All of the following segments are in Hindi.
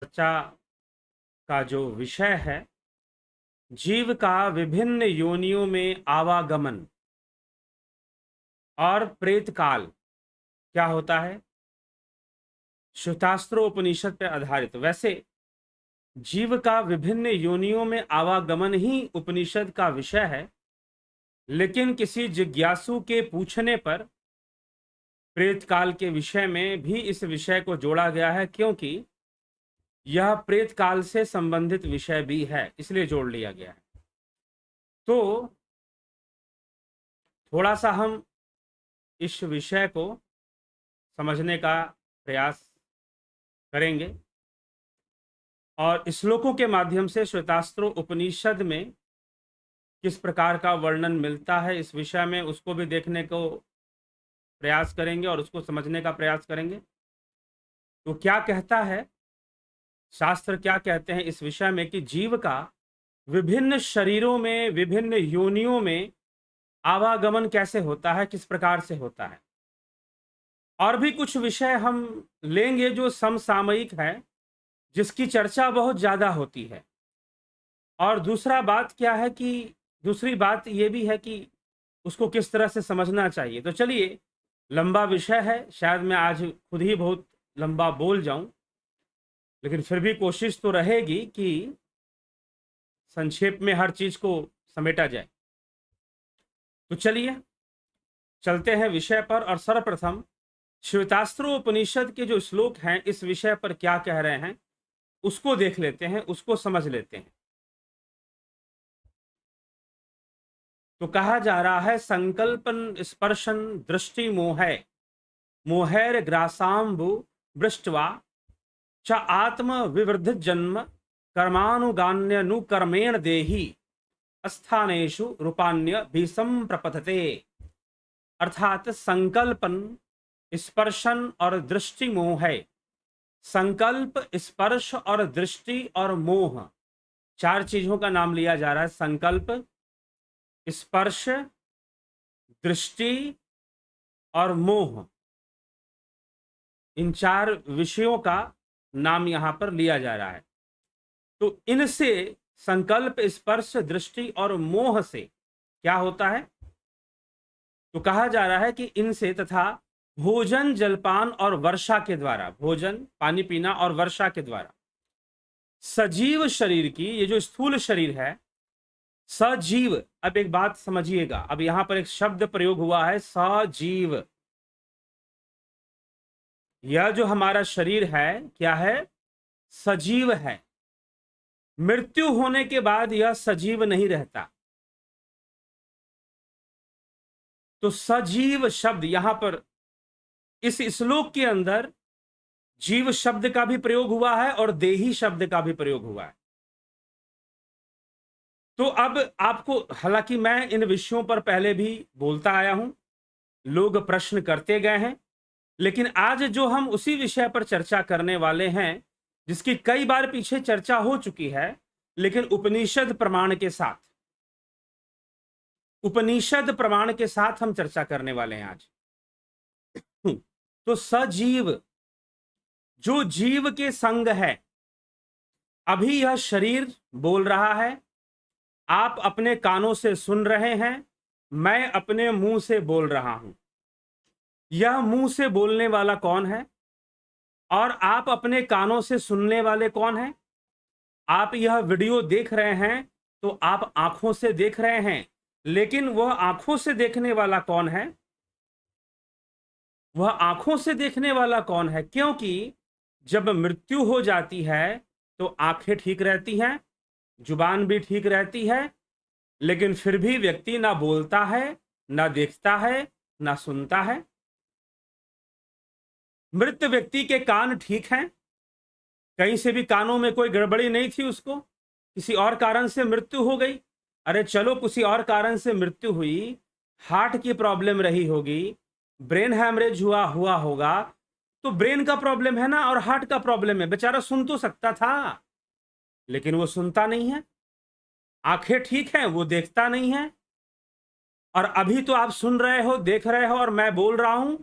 चर्चा का जो विषय है, जीव का विभिन्न योनियों में आवागमन और प्रेत काल क्या होता है, श्वेतास्त्र उपनिषद पर आधारित। वैसे जीव का विभिन्न योनियों में आवागमन ही उपनिषद का विषय है, लेकिन किसी जिज्ञासु के पूछने पर प्रेत काल के विषय में भी इस विषय को जोड़ा गया है, क्योंकि यह प्रेत काल से संबंधित विषय भी है, इसलिए जोड़ लिया गया है। तो थोड़ा सा हम इस विषय को समझने का प्रयास करेंगे और श्लोकों के माध्यम से श्वेतास्त्र उपनिषद में किस प्रकार का वर्णन मिलता है इस विषय में, उसको भी देखने को प्रयास करेंगे और उसको समझने का प्रयास करेंगे। तो क्या कहता है शास्त्र, क्या कहते हैं इस विषय में कि जीव का विभिन्न शरीरों में, विभिन्न योनियों में आवागमन कैसे होता है, किस प्रकार से होता है। और भी कुछ विषय हम लेंगे जो समसामयिक है, जिसकी चर्चा बहुत ज्यादा होती है। और दूसरी बात यह भी है कि उसको किस तरह से समझना चाहिए। तो चलिए, लंबा विषय है, शायद मैं आज खुद ही बहुत लंबा बोल जाऊं, लेकिन फिर भी कोशिश तो रहेगी कि संक्षेप में हर चीज को समेटा जाए। तो चलिए चलते हैं विषय पर, और सर्वप्रथम श्वेतास्त्र उपनिषद के जो श्लोक हैं इस विषय पर क्या कह रहे हैं उसको देख लेते हैं, उसको समझ लेते हैं। तो कहा जा रहा है, संकल्पन स्पर्शन दृष्टि मोहैर ग्रासाम्बु बृष्टवा च आत्म विवृद्ध जन्म कर्मानुगान्यनुकर्मेण देहि स्थानेषु रूपान्य भीषम प्रपथते। अर्थात संकल्पन, स्पर्शन और दृष्टि मोह है। संकल्प, स्पर्श और दृष्टि और मोह, चार चीजों का नाम लिया जा रहा है। संकल्प, स्पर्श, दृष्टि और मोह, इन चार विषयों का नाम यहां पर लिया जा रहा है। तो इनसे, संकल्प, स्पर्श, दृष्टि और मोह से क्या होता है? तो कहा जा रहा है कि इनसे तथा भोजन, जलपान और वर्षा के द्वारा, भोजन, पानी पीना और वर्षा के द्वारा सजीव शरीर की, ये जो स्थूल शरीर है सजीव, अब एक बात समझिएगा, अब यहां पर एक शब्द प्रयोग हुआ है सजीव। यह जो हमारा शरीर है क्या है? सजीव है। मृत्यु होने के बाद यह सजीव नहीं रहता। तो सजीव शब्द यहां पर इस श्लोक के अंदर जीव शब्द का भी प्रयोग हुआ है और देही शब्द का भी प्रयोग हुआ है। तो अब आपको, हालांकि मैं इन विषयों पर पहले भी बोलता आया हूं, लोग प्रश्न करते गए हैं, लेकिन आज जो हम उसी विषय पर चर्चा करने वाले हैं जिसकी कई बार पीछे चर्चा हो चुकी है, लेकिन उपनिषद प्रमाण के साथ, उपनिषद प्रमाण के साथ हम चर्चा करने वाले हैं आज। तो सजीव, जो जीव के संग है, अभी यह शरीर बोल रहा है, आप अपने कानों से सुन रहे हैं, मैं अपने मुंह से बोल रहा हूं। यह मुंह से बोलने वाला कौन है और आप अपने कानों से सुनने वाले कौन हैं? आप यह वीडियो देख रहे हैं तो आप आंखों से देख रहे हैं, लेकिन वह आंखों से देखने वाला कौन है? वह आंखों से देखने वाला कौन है? क्योंकि जब मृत्यु हो जाती है तो आंखें ठीक रहती हैं, जुबान भी ठीक रहती है, लेकिन फिर भी व्यक्ति ना बोलता है, ना देखता है, ना सुनता है। मृत व्यक्ति के कान ठीक हैं, कहीं से भी कानों में कोई गड़बड़ी नहीं थी, उसको किसी और कारण से मृत्यु हो गई। अरे चलो, किसी और कारण से मृत्यु हुई, हार्ट की प्रॉब्लम रही होगी, ब्रेन हैमरेज हुआ होगा, तो ब्रेन का प्रॉब्लम है ना, और हार्ट का प्रॉब्लम है, बेचारा सुन तो सकता था, लेकिन वो सुनता नहीं है। आंखें ठीक हैं, वो देखता नहीं है। और अभी तो आप सुन रहे हो, देख रहे हो, और मैं बोल रहा हूं।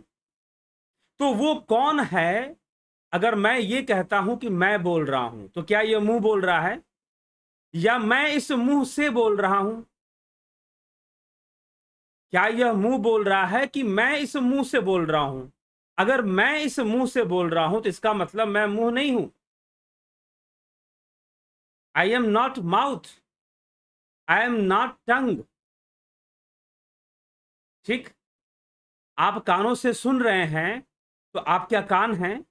तो वो कौन है अगर मैं ये कहता हूं कि मैं बोल रहा हूं, तो क्या यह मुंह बोल रहा है, या मैं इस मुंह से बोल रहा हूं? क्या यह मुंह बोल रहा है कि मैं इस मुंह से बोल रहा हूं? अगर मैं इस मुंह से बोल रहा हूं तो इसका मतलब मैं मुंह नहीं हूं। I am not mouth, I am not tongue. ठीक। आप कानों से सुन रहे हैं, तो आप क्या कान हैं?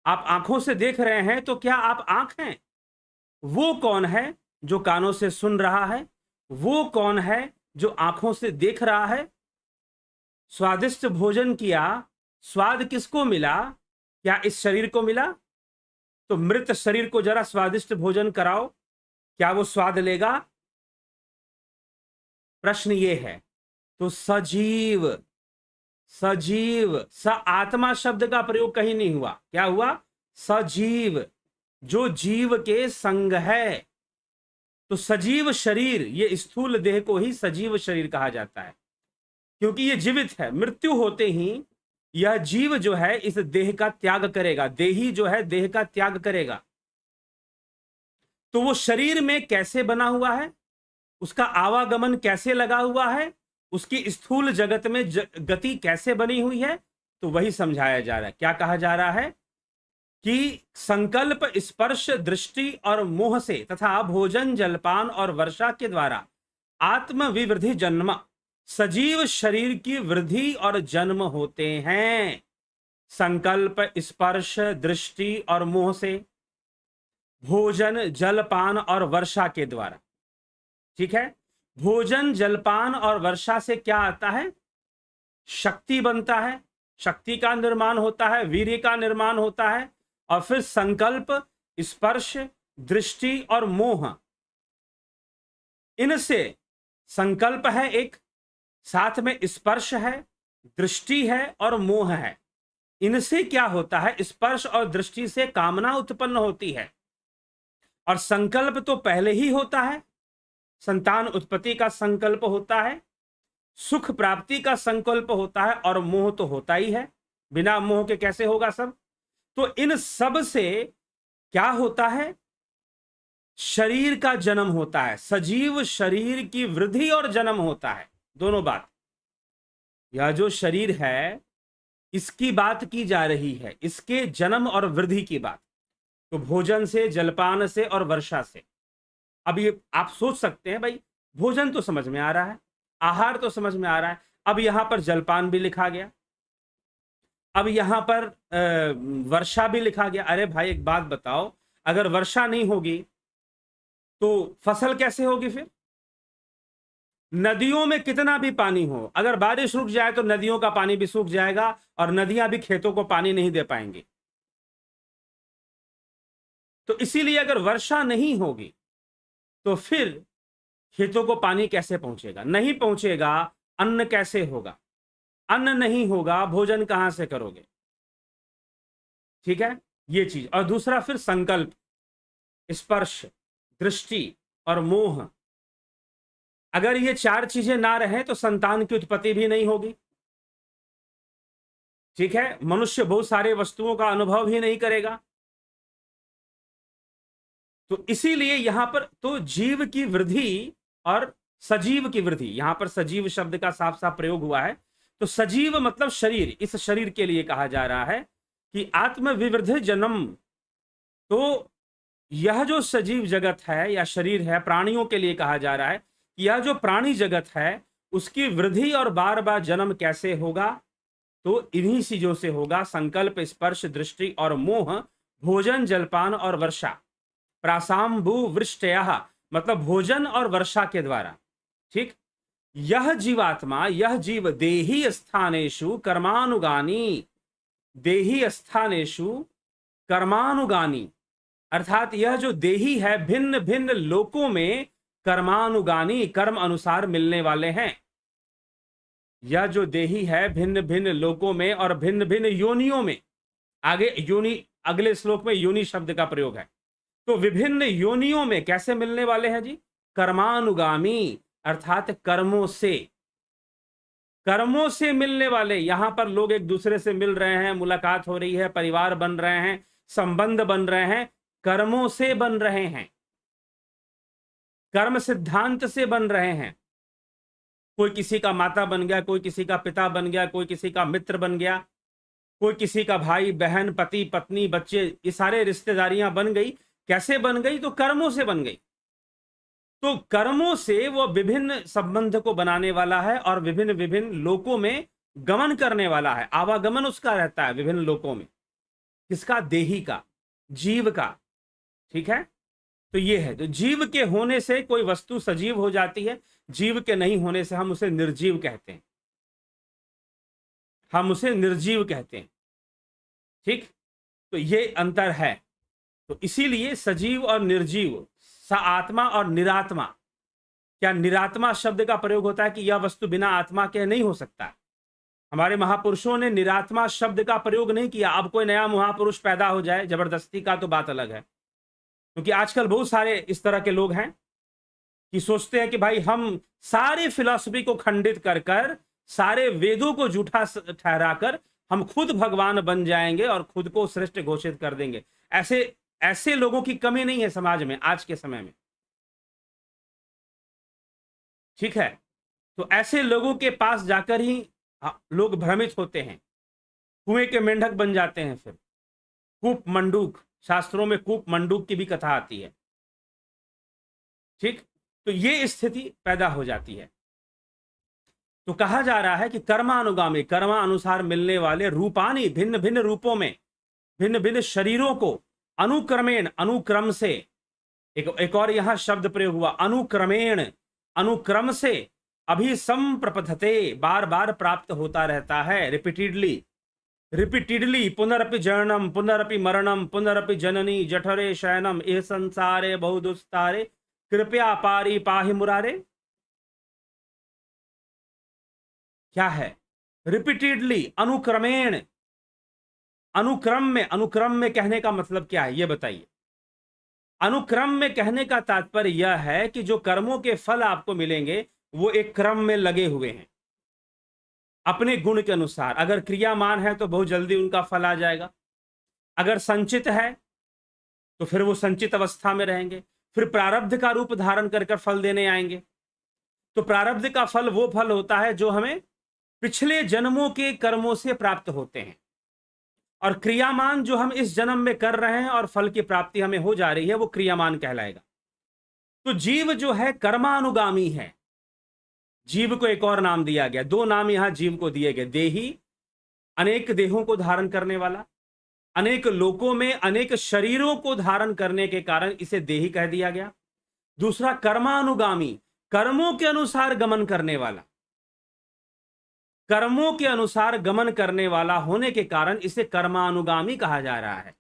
आप आंखों से देख रहे हैं, तो क्या आप आंख हैं? वो कौन है जो कानों से सुन रहा है? वो कौन है जो आंखों से देख रहा है? स्वादिष्ट भोजन किया, स्वाद किसको मिला? क्या इस शरीर को मिला? तो मृत शरीर को जरा स्वादिष्ट भोजन कराओ, क्या वो स्वाद लेगा? प्रश्न ये है। तो सजीव, सजीव, स आत्मा शब्द का प्रयोग कहीं नहीं हुआ। क्या हुआ? सजीव, जो जीव के संग है। तो सजीव शरीर, ये स्थूल देह को ही सजीव शरीर कहा जाता है, क्योंकि ये जीवित है। मृत्यु होते ही यह जीव जो है इस देह का त्याग करेगा, देही जो है देह का त्याग करेगा। तो वो शरीर में कैसे बना हुआ है, उसका आवागमन कैसे लगा हुआ है, उसकी स्थूल जगत में गति कैसे बनी हुई है, तो वही समझाया जा रहा है। क्या कहा जा रहा है कि संकल्प, स्पर्श, दृष्टि और मोह से तथा भोजन, जलपान और वर्षा के द्वारा आत्म विवृद्धि जन्म, सजीव शरीर की वृद्धि और जन्म होते हैं। संकल्प, स्पर्श, दृष्टि और मोह से, भोजन, जलपान और वर्षा के द्वारा। ठीक है। भोजन, जलपान और वर्षा से क्या आता है? शक्ति बनता है, शक्ति का निर्माण होता है, वीर्य का निर्माण होता है, और फिर संकल्प, स्पर्श, दृष्टि और मोह, इनसे संकल्प है एक, साथ में स्पर्श है, दृष्टि है और मोह है। इनसे क्या होता है? स्पर्श और दृष्टि से कामना उत्पन्न होती है, और संकल्प तो पहले ही होता है, संतान उत्पत्ति का संकल्प होता है, सुख प्राप्ति का संकल्प होता है, और मोह तो होता ही है। बिना मोह के कैसे होगा सब? तो इन सब से क्या होता है? शरीर का जन्म होता है, सजीव शरीर की वृद्धि और जन्म होता है। दोनों बात, यह जो शरीर है इसकी बात की जा रही है, इसके जन्म और वृद्धि की बात। तो भोजन से, जलपान से और वर्षा से। अब ये आप सोच सकते हैं, भाई भोजन तो समझ में आ रहा है, आहार तो समझ में आ रहा है, अब यहां पर जलपान भी लिखा गया, अब यहां पर वर्षा भी लिखा गया। अरे भाई एक बात बताओ, अगर वर्षा नहीं होगी तो फसल कैसे होगी? फिर नदियों में कितना भी पानी हो, अगर बारिश रुक जाए तो नदियों का पानी भी सूख जाएगा, और नदियां भी खेतों को पानी नहीं दे पाएंगी। तो इसीलिए अगर वर्षा नहीं होगी तो फिर खेतों को पानी कैसे पहुंचेगा? नहीं पहुंचेगा, अन्न कैसे होगा? अन्न नहीं होगा, भोजन कहां से करोगे? ठीक है, ये चीज। और दूसरा फिर संकल्प, स्पर्श, दृष्टि और मोह, अगर ये चार चीजें ना रहे तो संतान की उत्पत्ति भी नहीं होगी। ठीक है, मनुष्य बहुत सारे वस्तुओं का अनुभव ही नहीं करेगा। तो इसीलिए यहां पर तो जीव की वृद्धि और सजीव की वृद्धि, यहां पर सजीव शब्द का साफ साफ प्रयोग हुआ है। तो सजीव मतलब शरीर, इस शरीर के लिए कहा जा रहा है कि आत्म विवृद्धि जन्म। तो यह जो सजीव जगत है या शरीर है, प्राणियों के लिए कहा जा रहा है कि यह जो प्राणी जगत है उसकी वृद्धि और बार बार जन्म कैसे होगा? तो इन्हीं चीजों से होगा, संकल्प, स्पर्श, दृष्टि और मोह, भोजन, जलपान और वर्षा। प्रासाम्भु वृष्टयः मतलब भोजन और वर्षा के द्वारा। ठीक। यह जीवात्मा, यह जीव देही स्थानेषु कर्मानुगानी, देही स्थानेषु कर्मानुगानी, अर्थात यह जो देही है भिन्न भिन्न लोकों में कर्मानुगानी, कर्म अनुसार मिलने वाले हैं। यह जो देही है भिन्न भिन्न लोकों में और भिन्न भिन्न योनियों में, आगे योनि, अगले श्लोक में योनि शब्द का प्रयोग है। तो विभिन्न योनियों में कैसे मिलने वाले हैं जी? कर्मानुगामी, अर्थात कर्मों से। कर्मों से मिलने वाले, यहां पर लोग एक दूसरे से मिल रहे हैं, मुलाकात हो रही है, परिवार बन रहे हैं, संबंध बन रहे हैं, कर्मों से बन रहे हैं, कर्म सिद्धांत से बन रहे हैं। कोई किसी का माता बन गया, कोई किसी का पिता बन गया, कोई किसी का मित्र बन गया, कोई किसी का भाई बहन, पति पत्नी, बच्चे, ये सारे रिश्तेदारियां बन गई। कैसे बन गई? तो कर्मों से बन गई। तो कर्मों से वो विभिन्न संबंध को बनाने वाला है और विभिन्न विभिन्न लोकों में गमन करने वाला है, आवागमन उसका रहता है विभिन्न लोकों में। किसका? देही का, जीव का। ठीक है, तो ये है। तो जीव के होने से कोई वस्तु सजीव हो जाती है, जीव के नहीं होने से हम उसे निर्जीव कहते हैं, हम उसे निर्जीव कहते हैं। ठीक, तो ये अंतर है। तो इसीलिए सजीव और निर्जीव, आत्मा और निरात्मा। क्या निरात्मा शब्द का प्रयोग होता है कि यह वस्तु बिना आत्मा के नहीं हो सकता? हमारे महापुरुषों ने निरात्मा शब्द का प्रयोग नहीं किया। अब कोई नया महापुरुष पैदा हो जाए जबरदस्ती का, तो बात अलग है। क्योंकि आजकल बहुत सारे इस तरह के लोग हैं कि सोचते हैं कि भाई हम सारे फिलॉसफी को खंडित कर कर, सारे वेदों को झूठा ठहराकर हम खुद भगवान बन जाएंगे और खुद को श्रेष्ठ घोषित कर देंगे। ऐसे ऐसे लोगों की कमी नहीं है समाज में आज के समय में। ठीक है, तो ऐसे लोगों के पास जाकर ही लोग भ्रमित होते हैं, कुएं के मेंढक बन जाते हैं। फिर कूप मंडूक, शास्त्रों में कूप मंडूक की भी कथा आती है। ठीक, तो ये स्थिति पैदा हो जाती है। तो कहा जा रहा है कि कर्मानुगामी, कर्मा अनुसार मिलने वाले रूपानी, भिन्न भिन्न रूपों में, भिन्न भिन्न शरीरों को अनुक्रमेण, अनुक्रम से, एक और यहां शब्द प्रयोग हुआ, अनुक्रमेण, अनुक्रम से, अभी संप्रपथते, बार बार प्राप्त होता रहता है, रिपीटेडली, रिपीटेडली, पुनरपि जननम पुनरपि मरणम पुनरपि जननी जठरे शयनम एह संसारे बहुदुस्तारे कृपया पारी पाहि मुरारे। क्या है? रिपीटेडली, अनुक्रमेण, अनुक्रम में। अनुक्रम में कहने का मतलब क्या है ये बताइए? अनुक्रम में कहने का तात्पर्य यह है कि जो कर्मों के फल आपको मिलेंगे वो एक क्रम में लगे हुए हैं, अपने गुण के अनुसार। अगर क्रियामान है तो बहुत जल्दी उनका फल आ जाएगा, अगर संचित है तो फिर वो संचित अवस्था में रहेंगे, फिर प्रारब्ध का रूप धारण कर फल देने आएंगे। तो प्रारब्ध का फल वो फल होता है जो हमें पिछले जन्मों के कर्मों से प्राप्त होते हैं, और क्रियामान जो हम इस जन्म में कर रहे हैं और फल की प्राप्ति हमें हो जा रही है वो क्रियामान कहलाएगा। तो जीव जो है कर्मानुगामी है। जीव को एक और नाम दिया गया, दो नाम यहां जीव को दिए गए। देही, अनेक देहों को धारण करने वाला, अनेक लोकों में अनेक शरीरों को धारण करने के कारण इसे देही कह दिया गया। दूसरा कर्मानुगामी, कर्मों के अनुसार गमन करने वाला, कर्मों के अनुसार गमन करने वाला होने के कारण इसे कर्मानुगामी कहा जा रहा है।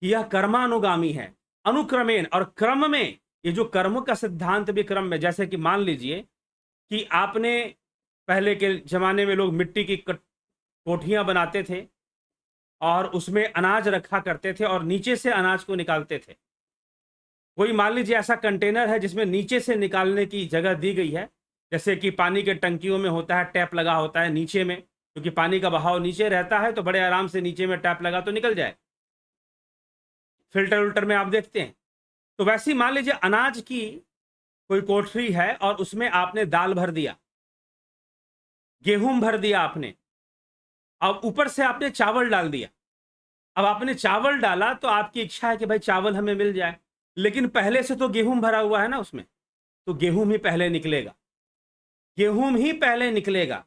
यह कर्मानुगामी है, अनुक्रमेण, और क्रम में। ये जो कर्म का सिद्धांत भी क्रम में, जैसे कि मान लीजिए कि आपने, पहले के जमाने में लोग मिट्टी की कोठियां बनाते थे और उसमें अनाज रखा करते थे और नीचे से अनाज को निकालते थे। कोई मान लीजिए ऐसा कंटेनर है जिसमें नीचे से निकालने की जगह दी गई है, जैसे कि पानी के टंकियों में होता है, टैप लगा होता है नीचे में, क्योंकि पानी का बहाव नीचे रहता है तो बड़े आराम से नीचे में टैप लगा तो निकल जाए। फिल्टर उल्टर में आप देखते हैं। तो वैसे ही मान लीजिए अनाज की कोई कोठरी है और उसमें आपने दाल भर दिया, गेहूं भर दिया आपने, अब ऊपर से आपने चावल डाल दिया। अब आपने चावल डाला तो आपकी इच्छा है कि भाई चावल हमें मिल जाए, लेकिन पहले से तो गेहूं भरा हुआ है ना उसमें, तो गेहूं ही पहले निकलेगा, गेहूं ही पहले निकलेगा,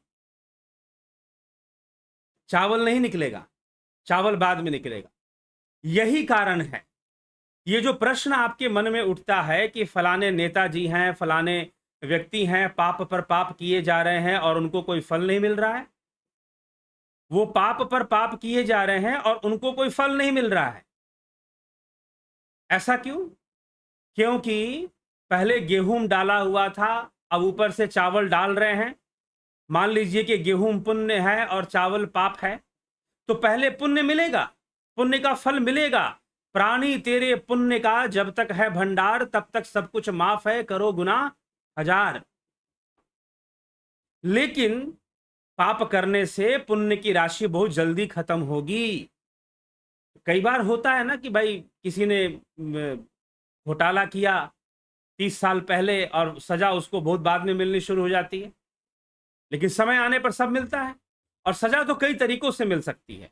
चावल नहीं निकलेगा, चावल बाद में निकलेगा। यही कारण है। ये जो प्रश्न आपके मन में उठता है कि फलाने नेताजी हैं, फलाने व्यक्ति हैं, पाप पर पाप किए जा रहे हैं और उनको कोई फल नहीं मिल रहा है, वो पाप पर पाप किए जा रहे हैं और उनको कोई फल नहीं मिल रहा है। ऐसा क्यों? क्योंकि पहले गेहूं डाला हुआ था, अब ऊपर से चावल डाल रहे हैं। मान लीजिए कि गेहूं पुण्य है और चावल पाप है, तो पहले पुण्य मिलेगा, पुण्य का फल मिलेगा। प्राणी तेरे पुण्य का जब तक है भंडार, तब तक सब कुछ माफ है, करो गुनाह हजार। लेकिन पाप करने से पुण्य की राशि बहुत जल्दी खत्म होगी। कई बार होता है ना कि भाई किसी ने घोटाला किया 30 साल पहले और सजा उसको बहुत बाद में मिलनी शुरू हो जाती है, लेकिन समय आने पर सब मिलता है। और सजा तो कई तरीकों से मिल सकती है।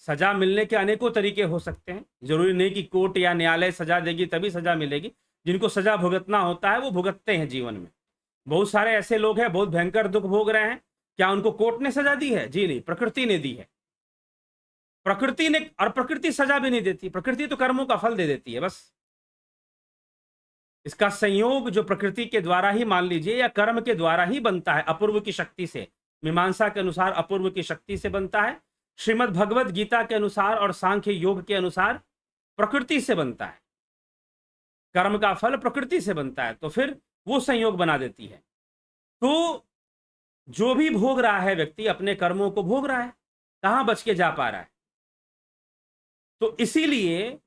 सजा मिलने के अनेकों तरीके हो सकते हैं। जरूरी नहीं कि कोर्ट या न्यायालय सजा देगी तभी सजा मिलेगी। जिनको सजा भुगतना होता है वो भुगतते हैं जीवन में। बहुत सारे ऐसे लोग हैं बहुत भयंकर दुख भोग रहे हैं, क्या उनको कोर्ट ने सजा दी है? जी नहीं, प्रकृति ने दी है। प्रकृति ने, और प्रकृति सजा भी नहीं देती, प्रकृति तो कर्मों का फल दे देती है बस। इसका संयोग जो प्रकृति के द्वारा ही मान लीजिए या कर्म के द्वारा ही बनता है, अपूर्व की शक्ति से। मीमांसा के अनुसार अपूर्व की शक्ति से बनता है, श्रीमद् भगवद गीता के अनुसार और सांख्य योग के अनुसार प्रकृति से बनता है। कर्म का फल प्रकृति से बनता है, तो फिर वो संयोग बना देती है। तो जो भी भोग रहा है व्यक्ति अपने कर्मों को भोग रहा है, कहां बच के जा पा रहा है? तो इसीलिए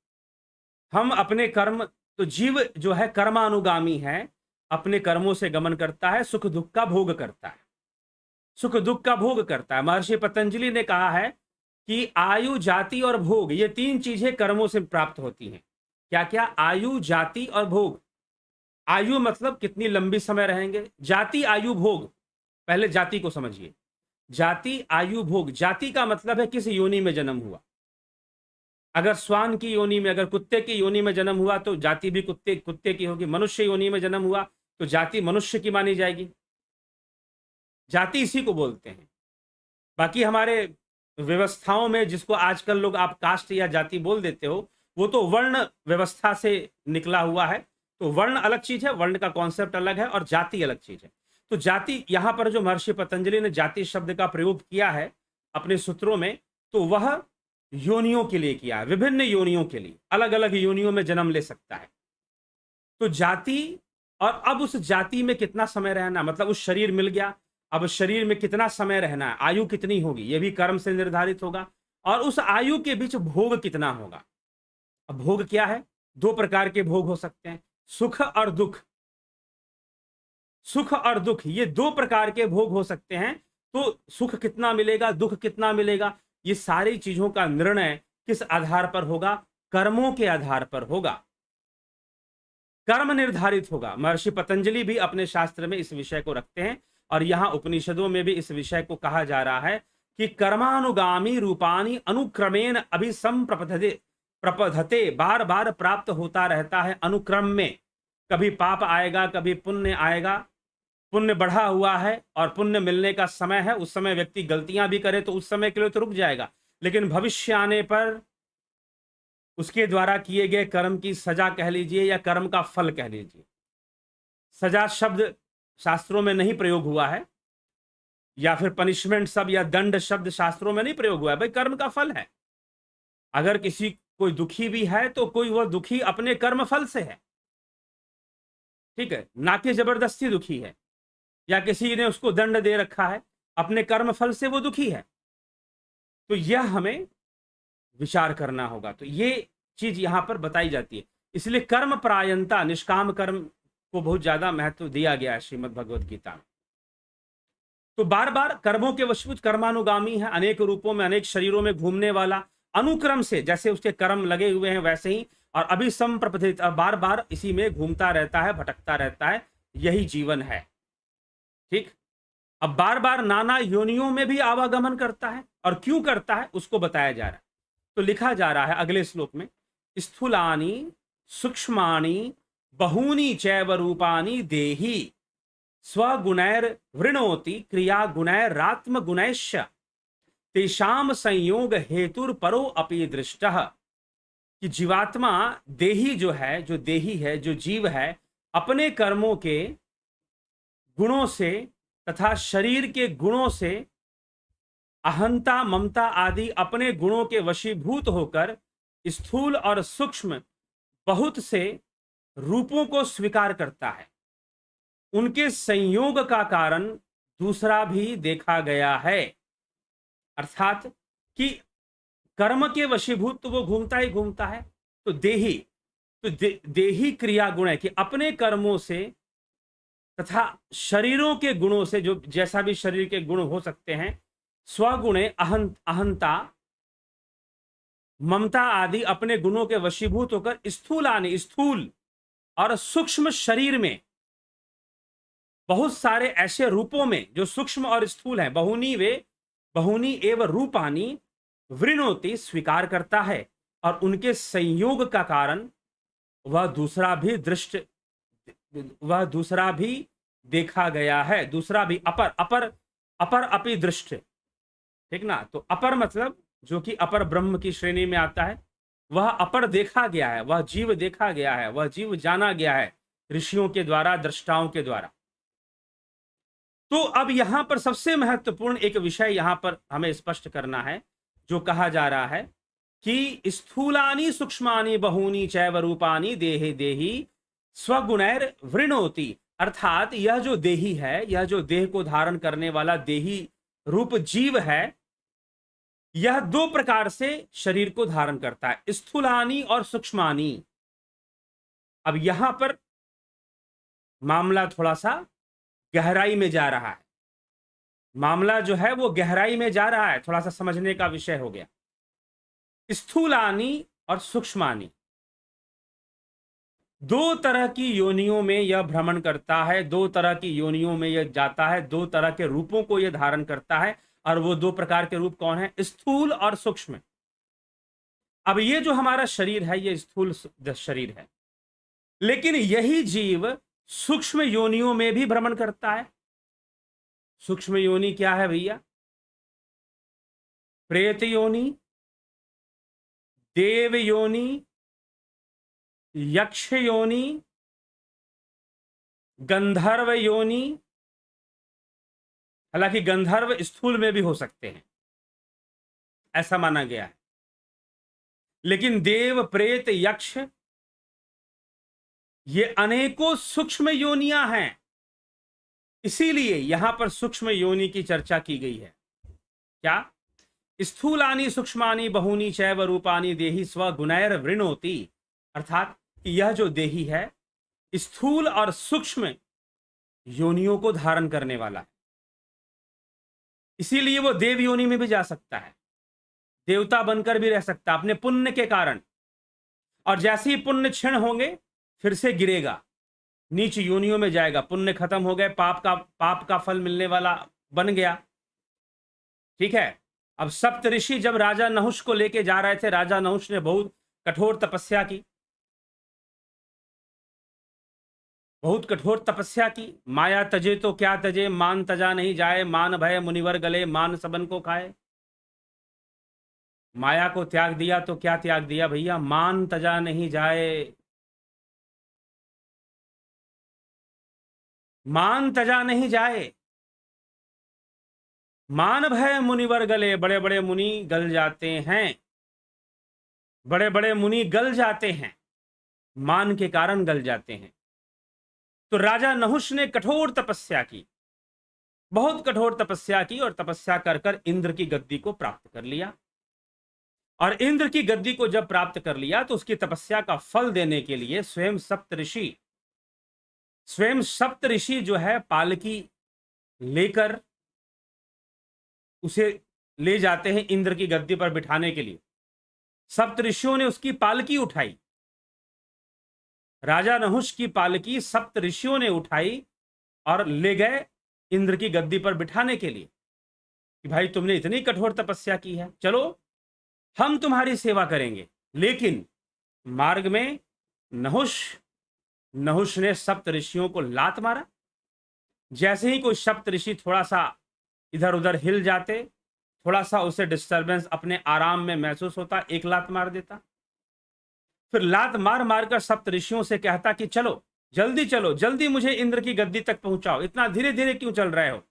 हम अपने कर्म, तो जीव जो है कर्मानुगामी है, अपने कर्मों से गमन करता है, सुख दुख का भोग करता है, सुख दुख का भोग करता है। महर्षि पतंजलि ने कहा है कि आयु, जाति और भोग, ये तीन चीजें कर्मों से प्राप्त होती हैं। क्या क्या? आयु, जाति और भोग। आयु मतलब कितनी लंबी समय रहेंगे, जाति, आयु, भोग। पहले जाति को समझिए, जाति, आयु, भोग। जाति का मतलब है किस योनि में जन्म हुआ। अगर श्वान की योनि में, अगर कुत्ते की योनि में जन्म हुआ तो जाति भी कुत्ते की होगी। मनुष्य योनि में जन्म हुआ तो जाति मनुष्य की मानी जाएगी। जाति इसी को बोलते हैं। बाकी हमारे व्यवस्थाओं में जिसको आजकल लोग आप कास्ट या जाति बोल देते हो, वो तो वर्ण व्यवस्था से निकला हुआ है। तो वर्ण अलग चीज है, वर्ण का कॉन्सेप्ट अलग है, और जाति अलग चीज है। तो जाति, यहां पर जो महर्षि पतंजलि ने जाति शब्द का प्रयोग किया है अपने सूत्रों में, तो वह योनियों के लिए किया है, विभिन्न योनियों के लिए, अलग अलग योनियों में जन्म ले सकता है। तो जाति, और अब उस जाति में कितना समय रहना, मतलब उस शरीर मिल गया, अब शरीर में कितना समय रहना है, आयु कितनी होगी, यह भी कर्म से निर्धारित होगा। और उस आयु के बीच भोग कितना होगा। अब भोग क्या है? दो प्रकार के भोग हो सकते हैं, सुख और दुख। सुख और दुख, ये दो प्रकार के भोग हो सकते हैं। तो सुख कितना मिलेगा, दुख कितना मिलेगा, ये सारी चीजों का निर्णय किस आधार पर होगा? कर्मों के आधार पर होगा, कर्म निर्धारित होगा। महर्षि पतंजलि भी अपने शास्त्र में इस विषय को रखते हैं, और यहां उपनिषदों में भी इस विषय को कहा जा रहा है कि कर्मानुगामी रूपानी अनुक्रमेण अभिसंप्रपद्यते, प्रपद्धते, बार बार प्राप्त होता रहता है अनुक्रम में। कभी पाप आएगा, कभी पुण्य आएगा। पुण्य बढ़ा हुआ है और पुण्य मिलने का समय है, उस समय व्यक्ति गलतियां भी करे तो उस समय के लिए तो रुक जाएगा, लेकिन भविष्य आने पर उसके द्वारा किए गए कर्म की सजा कह लीजिए या कर्म का फल कह लीजिए। सजा शब्द शास्त्रों में नहीं प्रयोग हुआ है, या फिर पनिशमेंट शब्द या दंड शब्द शास्त्रों में नहीं प्रयोग हुआ है, भाई कर्म का फल है। अगर किसी कोई दुखी भी है तो कोई वह दुखी अपने कर्म फल से है, ठीक है, ना कि जबरदस्ती दुखी है, या किसी ने उसको दंड दे रखा है, अपने कर्म फल से वो दुखी है। तो यह हमें विचार करना होगा। तो ये चीज यहां पर बताई जाती है। इसलिए कर्म प्रायणता, निष्काम कर्म को बहुत ज्यादा महत्व दिया गया है श्रीमद् भगवद गीता में। तो बार बार कर्मों के वशीभूत, कर्मानुगामी है, अनेक रूपों में, अनेक शरीरों में घूमने वाला, अनुक्रम से जैसे उसके कर्म लगे हुए हैं वैसे ही, और अभी संप्रपथित, बार बार इसी में घूमता रहता है, भटकता रहता है, यही जीवन है। ठीक, अब बार बार नाना योनियों में भी आवागमन करता है, और क्यों करता है उसको बताया जा रहा है। तो लिखा जा रहा है अगले श्लोक में, स्थूलानि सूक्ष्माणि बहूनि चैव रूपाणि देहि स्वगुणैर वृणोति क्रिया गुणैरात्म गुणैश्च तेषाम संयोग हेतुर परो अपि दृष्टः। कि जीवात्मा, देही जो है, जो देही है, जो जीव है, अपने कर्मों के गुणों से तथा शरीर के गुणों से, अहंता, ममता आदि अपने गुणों के वशीभूत होकर स्थूल और सूक्ष्म बहुत से रूपों को स्वीकार करता है। उनके संयोग का कारण दूसरा भी देखा गया है, अर्थात कि कर्म के वशीभूत तो वो घूमता ही घूमता है। तो देही, तो देही क्रिया गुण है कि अपने कर्मों से तथा शरीरों के गुणों से, जो जैसा भी शरीर के गुण हो सकते हैं, स्वगुणे अहंता ममता आदि अपने गुणों के वशीभूत होकर स्थूल और सूक्ष्म शरीर में बहुत सारे ऐसे रूपों में जो सूक्ष्म और स्थूल हैं, बहुनी एवं रूपानी वृणोति स्वीकार करता है, और उनके संयोग का कारण वह दूसरा भी देखा गया है, दूसरा भी अपर अपि दृष्ट, ठीक ना। तो अपर मतलब जो कि अपर ब्रह्म की श्रेणी में आता है, वह अपर देखा गया है, वह जीव देखा गया है, वह जीव जाना गया है ऋषियों के द्वारा, दृष्टाओं के द्वारा। तो अब यहां पर सबसे महत्वपूर्ण एक विषय यहां पर हमें स्पष्ट करना है, जो कहा जा रहा है कि स्थूलानि सूक्ष्मानि बहूनि चैव रूपानि देहि देहि स्वगुणैर वृणोति, अर्थात यह जो देही है, यह जो देह को धारण करने वाला देही रूप जीव है, यह दो प्रकार से शरीर को धारण करता है, स्थूलानि और सूक्ष्मानि। अब यहां पर मामला थोड़ा सा गहराई में जा रहा है, मामला जो है वो गहराई में जा रहा है, थोड़ा सा समझने का विषय हो गया। स्थूलानि और सूक्ष्मानि, दो तरह की योनियों में यह भ्रमण करता है, दो तरह की योनियों में यह जाता है, दो तरह के रूपों को यह धारण करता है, और वो दो प्रकार के रूप कौन है? स्थूल और सूक्ष्म। अब ये जो हमारा शरीर है, ये स्थूल शरीर है, लेकिन यही जीव सूक्ष्म योनियों में भी भ्रमण करता है। सूक्ष्म योनि क्या है भैया? प्रेत योनि, देव योनि, यक्ष योनि, गंधर्व योनि। हालांकि गंधर्व स्थूल में भी हो सकते हैं, ऐसा माना गया है, लेकिन देव, प्रेत, यक्ष, ये अनेकों सूक्ष्म योनियां हैं। इसीलिए यहां पर सूक्ष्म योनि की चर्चा की गई है। क्या? स्थूलानि सूक्ष्मानि बहूनि चैव रूपानि देहि स्वगुणैर वृणोति, अर्थात यह जो देही है स्थूल और सूक्ष्म योनियों को धारण करने वाला है, इसीलिए वो देव योनि में भी जा सकता है, देवता बनकर भी रह सकता है अपने पुण्य के कारण, और जैसे ही पुण्य क्षीण होंगे फिर से गिरेगा, नीच योनियों में जाएगा। पुण्य खत्म हो गए, पाप का फल मिलने वाला बन गया, ठीक है। अब सप्त ऋषि जब राजा नहुष को लेके जा रहे थे, राजा नहुष ने बहुत कठोर तपस्या की, बहुत कठोर तपस्या की। माया तजे तो क्या तजे, मान तजा नहीं जाए, मान भय मुनिवर गले, मान सबन को खाए। माया को त्याग दिया तो क्या त्याग दिया भैया? मान तजा नहीं जाए, मान तजा नहीं जाए। मान भय मुनिवर गले, बड़े बड़े मुनि गल जाते हैं, बड़े बड़े मुनि गल जाते हैं, मान के कारण गल जाते हैं। तो राजा नहुष ने कठोर तपस्या की, बहुत कठोर तपस्या की, और तपस्या कर कर इंद्र की गद्दी को प्राप्त कर लिया। और इंद्र की गद्दी को जब प्राप्त कर लिया तो उसकी तपस्या का फल देने के लिए स्वयं सप्तऋषि जो है पालकी लेकर उसे ले जाते हैं इंद्र की गद्दी पर बिठाने के लिए। सप्तऋषियों ने उसकी पालकी उठाई, राजा नहुष की पालकी सप्तऋषियों ने उठाई और ले गए इंद्र की गद्दी पर बिठाने के लिए कि भाई तुमने इतनी कठोर तपस्या की है, चलो हम तुम्हारी सेवा करेंगे। लेकिन मार्ग में नहुष ने सप्तऋषियों को लात मारा। जैसे ही कोई सप्तऋषि थोड़ा सा इधर उधर हिल जाते, थोड़ा सा उसे डिस्टरबेंस अपने आराम में महसूस होता, एक लात मार देता। फिर लात मार मारकर सप्तऋषियों से कहता कि चलो जल्दी मुझे इंद्र की गद्दी तक पहुंचाओ, इतना धीरे धीरे क्यों चल रहे हो।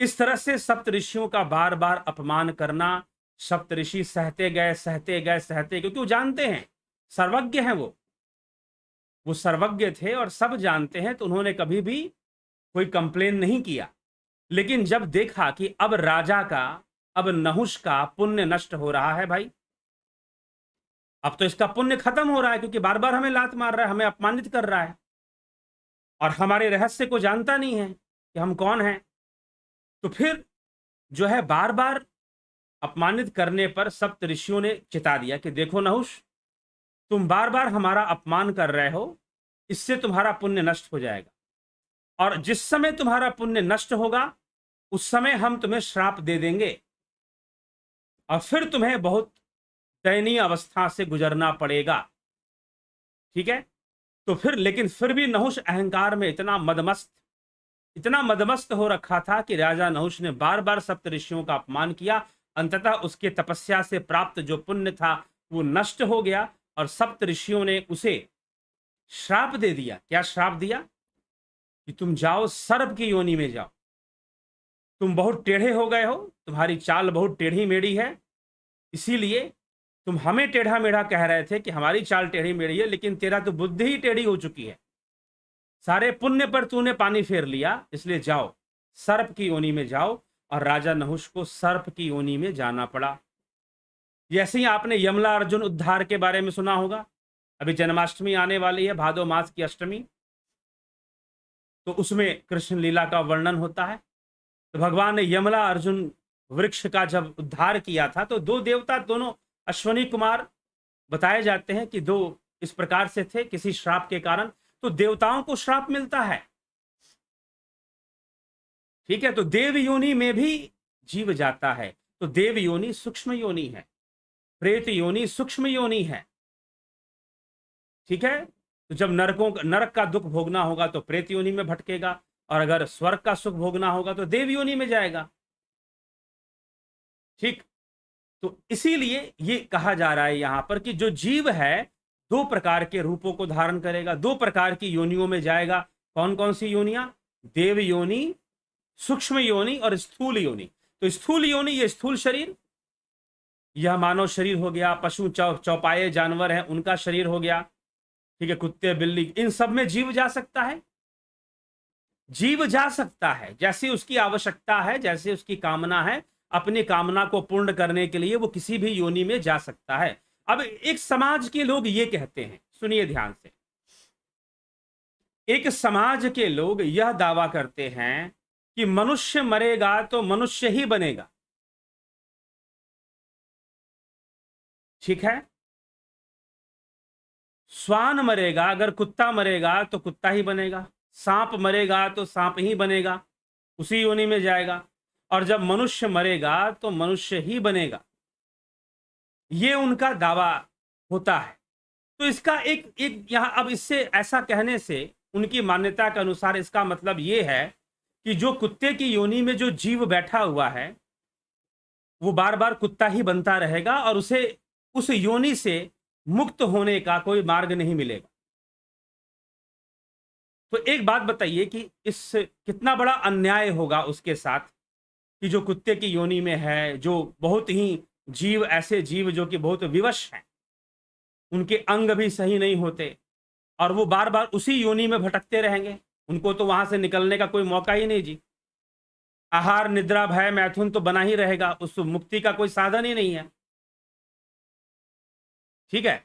इस तरह से सप्तऋषियों का बार बार अपमान करना, सप्तऋषि सहते गए, क्योंकि वो जानते हैं, सर्वज्ञ हैं, वो सर्वज्ञ थे और सब जानते हैं, तो उन्होंने कभी भी कोई कंप्लेन नहीं किया। लेकिन जब देखा कि अब राजा का, अब नहुष का पुण्य नष्ट हो रहा है भाई, अब तो इसका पुण्य खत्म हो रहा है, क्योंकि बार बार हमें लात मार रहा है, हमें अपमानित कर रहा है, और हमारे रहस्य को जानता नहीं है कि हम कौन हैं, तो फिर जो है बार बार अपमानित करने पर सप्त ऋषियों ने चिता दिया कि देखो नहुष, तुम बार बार हमारा अपमान कर रहे हो, इससे तुम्हारा पुण्य नष्ट हो जाएगा, और जिस समय तुम्हारा पुण्य नष्ट होगा उस समय हम तुम्हें श्राप दे देंगे और फिर तुम्हें बहुत दयनीय अवस्था से गुजरना पड़ेगा। ठीक है, तो फिर लेकिन फिर भी नहुष अहंकार में इतना मदमस्त हो रखा था कि राजा नहुष ने बार बार सप्त ऋषियों का अपमान किया। अंततः उसके तपस्या से प्राप्त जो पुण्य था वो नष्ट हो गया और सप्त ऋषियों ने उसे श्राप दे दिया। क्या श्राप दिया? कि तुम जाओ सर्प की योनि में जाओ, तुम बहुत टेढ़े हो गए हो, तुम्हारी चाल बहुत टेढ़ी मेढ़ी है, इसीलिए तुम हमें टेढ़ा मेढ़ा कह रहे थे कि हमारी चाल टेढ़ी मेढ़ी है, लेकिन तेरा तो बुद्धि ही टेढ़ी हो चुकी है, सारे पुण्य पर तूने पानी फेर लिया, इसलिए जाओ सर्प की योनि में जाओ। और राजा नहुष को सर्प की योनि में जाना पड़ा। जैसे ही आपने यमला अर्जुन उद्धार के बारे में सुना होगा, अभी जन्माष्टमी आने वाली है, भादो मास की अष्टमी, तो उसमें कृष्ण लीला का वर्णन होता है। तो भगवान ने यमला अर्जुन वृक्ष का जब उद्धार किया था तो दो देवता, दोनों अश्वनी कुमार बताए जाते हैं कि दो इस प्रकार से थे किसी श्राप के कारण। तो देवताओं को श्राप मिलता है, ठीक है, तो देव योनि में भी जीव जाता है। तो देव योनि सूक्ष्म योनि है, प्रेत योनि सूक्ष्म योनि है। ठीक है, तो जब नरक का दुख भोगना होगा तो प्रेत योनि में भटकेगा, और अगर स्वर्ग का सुख भोगना होगा तो देव योनि में जाएगा। ठीक, तो इसीलिए ये कहा जा रहा है यहां पर कि जो जीव है दो प्रकार के रूपों को धारण करेगा, दो प्रकार की योनियों में जाएगा। कौन कौन सी योनियां? देव योनि, सूक्ष्म योनि और स्थूल योनि। तो स्थूल योनि, ये स्थूल शरीर, यह मानव शरीर हो गया, पशु चौपाए जानवर हैं उनका शरीर हो गया, ठीक है, कुत्ते बिल्ली, इन सब में जीव जा सकता है। जीव जा सकता है, जैसी उसकी आवश्यकता है, जैसे उसकी कामना है, अपनी कामना को पूर्ण करने के लिए वो किसी भी योनि में जा सकता है। अब एक समाज के लोग ये कहते हैं, सुनिए ध्यान से, एक समाज के लोग यह दावा करते हैं कि मनुष्य मरेगा तो मनुष्य ही बनेगा। ठीक है, श्वान मरेगा, अगर कुत्ता मरेगा तो कुत्ता ही बनेगा, सांप मरेगा तो सांप ही बनेगा, उसी योनि में जाएगा, और जब मनुष्य मरेगा तो मनुष्य ही बनेगा। ये उनका दावा होता है। तो इसका एक यहां, अब इससे ऐसा कहने से उनकी मान्यता के अनुसार इसका मतलब ये है कि जो कुत्ते की योनि में जो जीव बैठा हुआ है वो बार बार कुत्ता ही बनता रहेगा और उसे उस योनि से मुक्त होने का कोई मार्ग नहीं मिलेगा। तो एक बात बताइए कि इस कितना बड़ा अन्याय होगा उसके साथ कि जो कुत्ते की योनि में है, जो बहुत ही जीव, ऐसे जीव जो कि बहुत विवश हैं, उनके अंग भी सही नहीं होते और वो बार बार उसी योनि में भटकते रहेंगे, उनको तो वहां से निकलने का कोई मौका ही नहीं जी। आहार निद्रा भय मैथुन तो बना ही रहेगा, उस मुक्ति का कोई साधन ही नहीं है। ठीक है,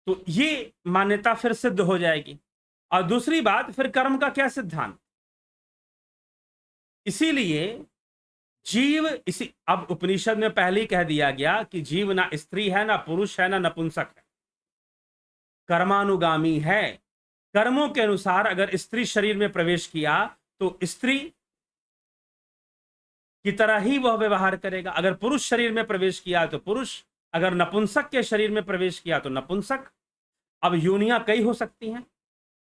तो ये मान्यता फिर सिद्ध हो जाएगी। और दूसरी बात, फिर कर्म का क्या सिद्धांत? इसीलिए जीव, इसी अब उपनिषद में पहले ही कह दिया गया कि जीव ना स्त्री है, ना पुरुष है, ना नपुंसक है, कर्मानुगामी है। कर्मों के अनुसार अगर स्त्री शरीर में प्रवेश किया तो स्त्री की तरह ही वह व्यवहार करेगा, अगर पुरुष शरीर में प्रवेश किया तो पुरुष, अगर नपुंसक के शरीर में प्रवेश किया तो नपुंसक। अब योनियां कई हो सकती हैं,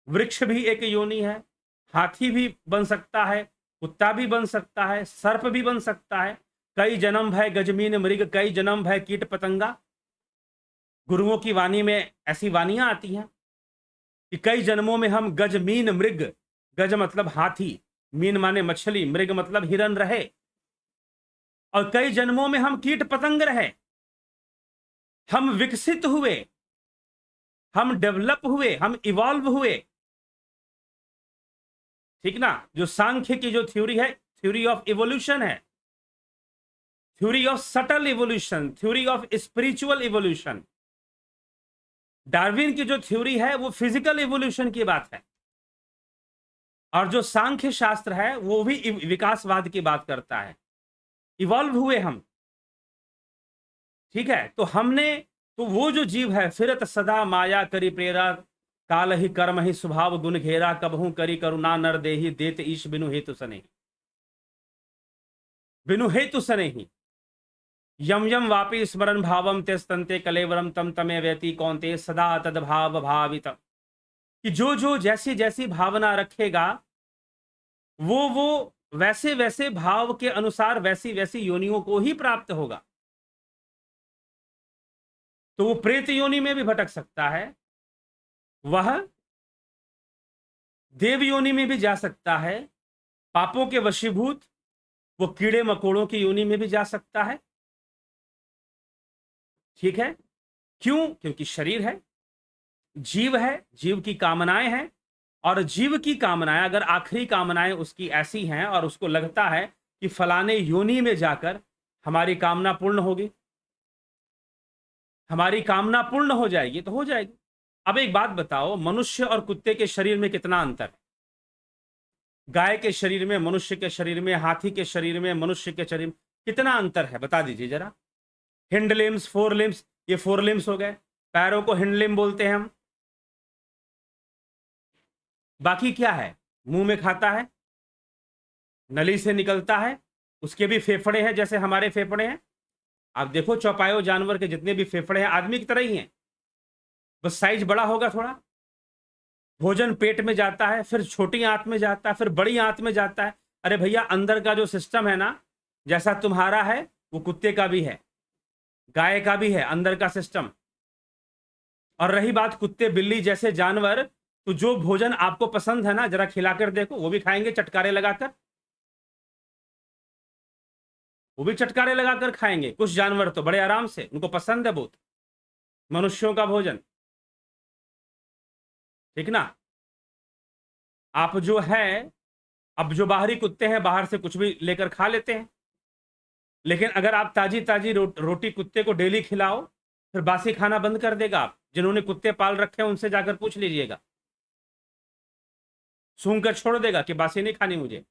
वृक्ष भी एक योनि है, हाथी भी बन सकता है, कुत्ता भी बन सकता है, सर्प भी बन सकता है। कई जन्म भय गजमीन मृग, कई जन्म भय कीट पतंगा। गुरुओं की वाणी में ऐसी वाणियां आती हैं कि कई जन्मों में हम गजमीन मृग, गज मतलब हाथी, मीन माने मछली, मृग मतलब हिरन रहे, और कई जन्मों में हम कीट पतंग रहे। हम विकसित हुए, हम डेवलप हुए, हम इवॉल्व हुए। ठीक ना, जो सांख्य की जो थ्योरी है, थ्योरी ऑफ इवोल्यूशन है, theory of subtle evolution, theory of spiritual evolution. Darwin की जो थ्योरी है वो फिजिकल इवोल्यूशन की बात है। और जो सांख्य शास्त्र है वो भी विकासवाद की बात करता है। इवॉल्व हुए हम, ठीक है। तो हमने, तो वो जो जीव है, फिरत सदा माया करी प्रेरा, काल ही कर्म ही स्वभाव गुण घेरा, कबहू करी करुणा नर देही, देत ईश बिनु हेतु सने, बिनु हेतु सने ही, यम यम वापि स्मरण भावम त्यस्तंते कलेवरम तम तमे व्यति कौंते सदा तद भाव भावित। कि जो जो जैसी जैसी भावना रखेगा वो वैसे वैसे भाव के अनुसार वैसी वैसी योनियों को ही प्राप्त होगा। तो वो प्रेत योनि में भी भटक सकता है, वह देव योनि में भी जा सकता है, पापों के वशीभूत वो कीड़े मकोड़ों की योनि में भी जा सकता है, ठीक है। क्यों? क्योंकि शरीर है, जीव है, जीव की कामनाएं हैं, और जीव की कामनाएं अगर आखिरी कामनाएं उसकी ऐसी हैं और उसको लगता है कि फलाने योनि में जाकर हमारी कामना पूर्ण होगी, हमारी कामना पूर्ण हो जाएगी, तो हो जाएगी। अब एक बात बताओ, मनुष्य और कुत्ते के शरीर में कितना अंतर है? गाय के शरीर में, मनुष्य के शरीर में, हाथी के शरीर में, मनुष्य के शरीर में कितना अंतर है? बता दीजिए जरा। हिंड लिम्स, फोर लिम्स, ये फोर लिम्स हो गए, पैरों को हिंड लिम्ब बोलते हैं हम। बाकी क्या है? मुंह में खाता है, नली से निकलता है, उसके भी फेफड़े हैं जैसे हमारे फेफड़े हैं। आप देखो चौपायो जानवर के जितने भी फेफड़े हैं आदमी की तरह ही हैं, बस साइज बड़ा होगा थोड़ा। भोजन पेट में जाता है, फिर छोटी आंत में जाता है, फिर बड़ी आंत में जाता है। अरे भैया, अंदर का जो सिस्टम है ना, जैसा तुम्हारा है वो कुत्ते का भी है, गाय का भी है अंदर का सिस्टम। और रही बात कुत्ते बिल्ली जैसे जानवर, तो जो भोजन आपको पसंद है ना, जरा खिलाकर देखो, वो भी खाएंगे चटकारे लगाकर, वो भी चटकारे लगाकर खाएंगे। कुछ जानवर तो बड़े आराम से, उनको पसंद है बहुत मनुष्यों का भोजन, ठीक ना। आप जो है, अब जो बाहरी कुत्ते हैं बाहर से कुछ भी लेकर खा लेते हैं, लेकिन अगर आप ताजी ताजी रोटी कुत्ते को डेली खिलाओ, फिर बासी खाना बंद कर देगा। आप जिन्होंने कुत्ते पाल रखे हैं उनसे जाकर पूछ लीजिएगा, सूंघ कर छोड़ देगा कि बासी नहीं खानी मुझे,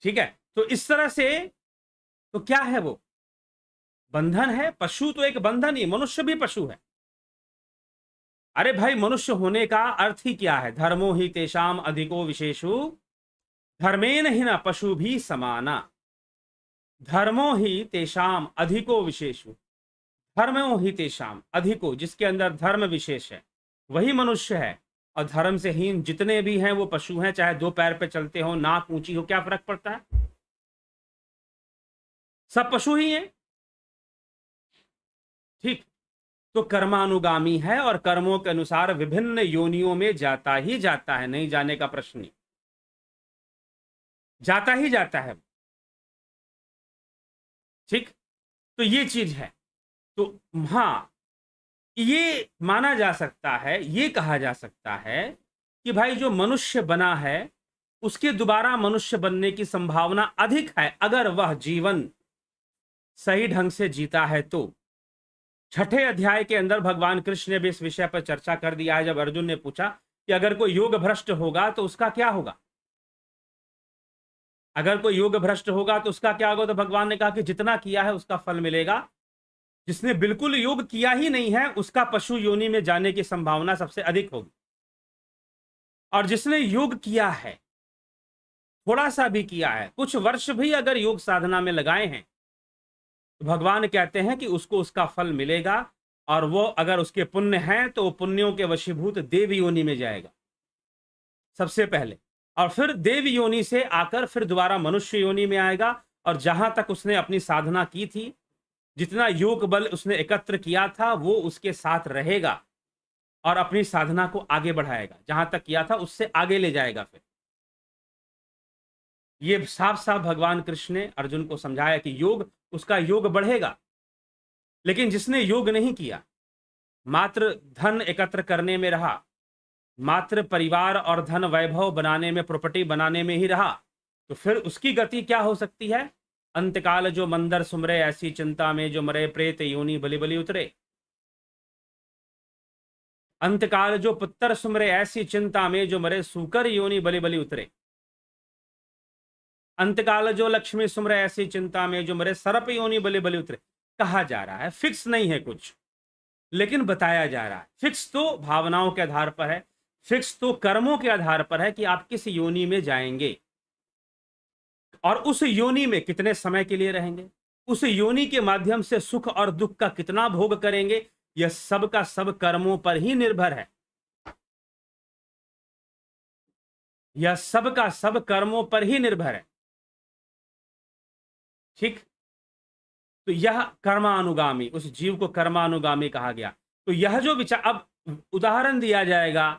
ठीक है। तो इस तरह से, तो क्या है वो? बंधन है। पशु तो एक बंधन ही, मनुष्य भी पशु है। अरे भाई, मनुष्य होने का अर्थ ही क्या है? धर्मो ही तेषाम अधिको विशेषु, धर्मेन ही न पशु भी समाना। धर्मो ही तेषाम अधिको विशेषु, धर्मो ही तेषाम अधिको, जिसके अंदर धर्म विशेष है वही मनुष्य है। और धर्म से हीन जितने भी हैं वो पशु हैं, चाहे दो पैर पे चलते हो, नाक ऊंची हो, क्या फर्क पड़ता है? सब पशु ही हैं, ठीक। तो कर्मानुगामी है और कर्मों के अनुसार विभिन्न योनियों में जाता ही जाता है, नहीं जाने का प्रश्न नहीं, जाता ही जाता है, ठीक। तो ये चीज है। तो हाँ, ये माना जा सकता है, ये कहा जा सकता है कि भाई जो मनुष्य बना है उसके दोबारा मनुष्य बनने की संभावना अधिक है, अगर वह जीवन सही ढंग से जीता है तो। छठे अध्याय के अंदर भगवान कृष्ण ने भी इस विषय पर चर्चा कर दिया है। जब अर्जुन ने पूछा कि अगर कोई योग भ्रष्ट होगा तो उसका क्या होगा, अगर कोई योग भ्रष्ट होगा तो उसका क्या होगा, तो भगवान ने कहा कि जितना किया है उसका फल मिलेगा। जिसने बिल्कुल योग किया ही नहीं है उसका पशु योनि में जाने की संभावना सबसे अधिक होगी, और जिसने योग किया है, थोड़ा सा भी किया है, कुछ वर्ष भी अगर योग साधना में लगाए हैं, तो भगवान कहते हैं कि उसको उसका फल मिलेगा। और वो अगर उसके पुण्य हैं तो वो पुण्यों के वशीभूत देव योनि में जाएगा सबसे पहले, और फिर देव योनि से आकर फिर दोबारा मनुष्य योनि में आएगा। और जहां तक उसने अपनी साधना की थी, जितना योग बल उसने एकत्र किया था, वो उसके साथ रहेगा और अपनी साधना को आगे बढ़ाएगा, जहां तक किया था उससे आगे ले जाएगा। फिर ये साफ साफ भगवान कृष्ण ने अर्जुन को समझाया कि योग, उसका योग बढ़ेगा। लेकिन जिसने योग नहीं किया, मात्र धन एकत्र करने में रहा, मात्र परिवार और धन वैभव बनाने में, प्रॉपर्टी बनाने में ही रहा, तो फिर उसकी गति क्या हो सकती है? अंतकाल जो मंदर सुमरे, ऐसी चिंता में जो मरे, प्रेत योनि बलि बलि उतरे। अंतकाल जो पुत्र सुमरे ऐसी चिंता में, जो मरे सूकर योनि बलि बलि उतरे। अंतकाल जो लक्ष्मी सुमरे ऐसी चिंता में, जो मरे सर्प योनि बलि बलि उतरे। कहा जा रहा है, फिक्स नहीं है कुछ, लेकिन बताया जा रहा है। फिक्स तो भावनाओं के आधार पर है, फिक्स तो कर्मों के आधार पर है कि आप किस योनि में जाएंगे और उस योनि में कितने समय के लिए रहेंगे, उस योनि के माध्यम से सुख और दुख का कितना भोग करेंगे। यह सब का सब कर्मों पर ही निर्भर है। यह सब का सब कर्मों पर ही निर्भर है। ठीक, तो यह कर्मानुगामी, उस जीव को कर्मानुगामी कहा गया। तो यह जो विचार, अब उदाहरण दिया जाएगा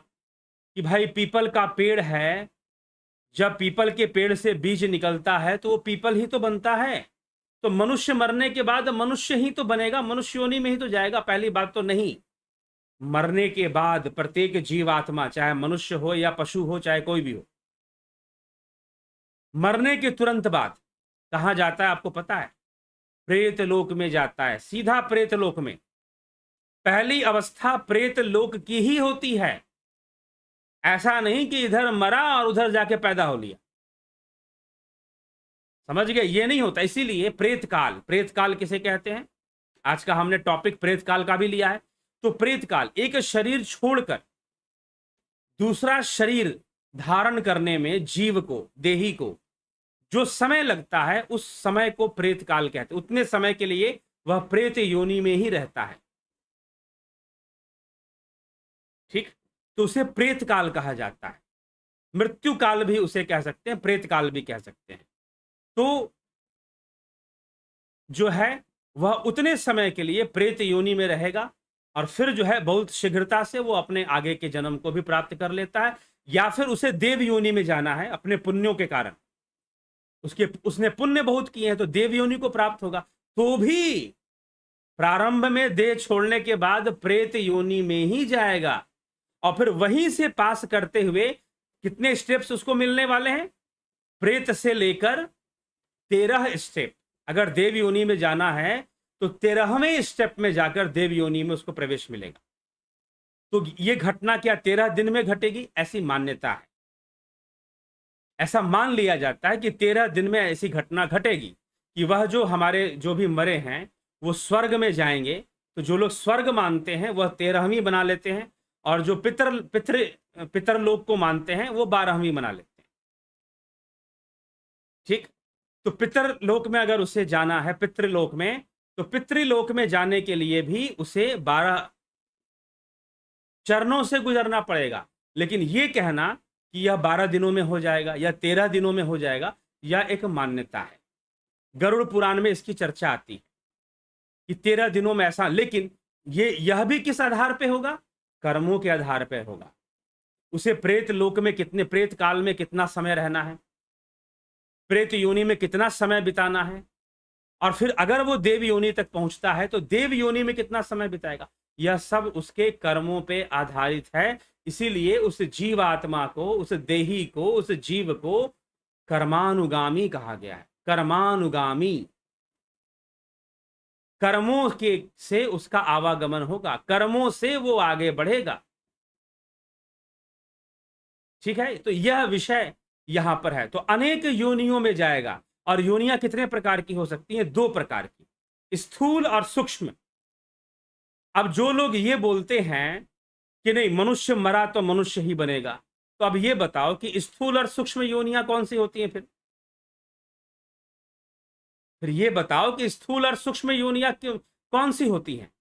कि भाई पीपल का पेड़ है, जब पीपल के पेड़ से बीज निकलता है तो वो पीपल ही तो बनता है। तो मनुष्य मरने के बाद मनुष्य ही तो बनेगा, मनुष्य योनि में ही तो जाएगा। पहली बात तो नहीं, मरने के बाद प्रत्येक जीवात्मा, चाहे मनुष्य हो या पशु हो, चाहे कोई भी हो, मरने के तुरंत बाद कहां जाता है आपको पता है? प्रेत लोक में जाता है, सीधा प्रेत लोक में। पहली अवस्था प्रेत लोक की ही होती है। ऐसा नहीं कि इधर मरा और उधर जाके पैदा हो लिया, समझ गए? ये नहीं होता। इसीलिए प्रेत काल, प्रेत काल किसे कहते हैं? आज का हमने टॉपिक प्रेत काल का भी लिया है। तो प्रेत काल, एक शरीर छोड़कर दूसरा शरीर धारण करने में जीव को, देही को जो समय लगता है, उस समय को प्रेत काल कहते हैं। उतने समय के लिए वह प्रेत योनि में ही रहता है। ठीक, तो उसे प्रेत काल कहा जाता है। मृत्यु काल भी उसे कह सकते हैं, प्रेत काल भी कह सकते हैं। तो जो है वह उतने समय के लिए प्रेत योनि में रहेगा और फिर जो है बहुत शीघ्रता से वो अपने आगे के जन्म को भी प्राप्त कर लेता है, या फिर उसे देव योनि में जाना है अपने पुण्यों के कारण। उसने पुण्य बहुत किए हैं तो देव योनि को प्राप्त होगा। तो भी प्रारंभ में देह छोड़ने के बाद प्रेत योनि में ही जाएगा और फिर वहीं से पास करते हुए कितने स्टेप्स उसको मिलने वाले हैं? प्रेत से लेकर 13 स्टेप। अगर देव योनि में जाना है तो 13वें स्टेप में जाकर देव योनि में उसको प्रवेश मिलेगा। तो ये घटना क्या 13 दिन में घटेगी? ऐसी मान्यता है, ऐसा मान लिया जाता है कि 13 दिन में ऐसी घटना घटेगी कि वह जो हमारे जो भी मरे हैं वो स्वर्ग में जाएंगे। तो जो लोग स्वर्ग मानते हैं वह 13वीं बना लेते हैं, और जो पितरलोक को मानते हैं वो 12वीं बना लेते हैं। ठीक, तो पितरलोक में अगर उसे जाना है, पितृलोक में, तो पितृलोक में जाने के लिए भी उसे 12 चरणों से गुजरना पड़ेगा। लेकिन यह कहना कि यह 12 दिनों में हो जाएगा या 13 दिनों में हो जाएगा, यह एक मान्यता है। गरुड़ पुराण में इसकी चर्चा आती है कि 13 दिनों में ऐसा। लेकिन यह भी किस आधार पे होगा? कर्मों के आधार पे होगा। उसे प्रेत लोक में कितने, प्रेत काल में कितना समय रहना है, प्रेत योनि में कितना समय बिताना है, और फिर अगर वो देव योनि तक पहुंचता है तो देव योनि में कितना समय बिताएगा। यह सब उसके कर्मों पे आधारित है। इसीलिए उस जीवात्मा को, उस देही को, उस जीव को कर्मानुगामी कहा गया है। कर्मानुगामी, कर्मों के से उसका आवागमन होगा, कर्मों से वो आगे बढ़ेगा। ठीक है, तो यह विषय यहां पर है। तो अनेक योनियों में जाएगा। और योनियां कितने प्रकार की हो सकती हैं? 2 प्रकार की, स्थूल और सूक्ष्म। अब जो लोग ये बोलते हैं कि नहीं मनुष्य मरा तो मनुष्य ही बनेगा, तो अब ये बताओ कि स्थूल और सूक्ष्म योनियां कौन सी होती हैं? फिर ये बताओ कि स्थूल और सूक्ष्म योनियां कौन सी होती हैं?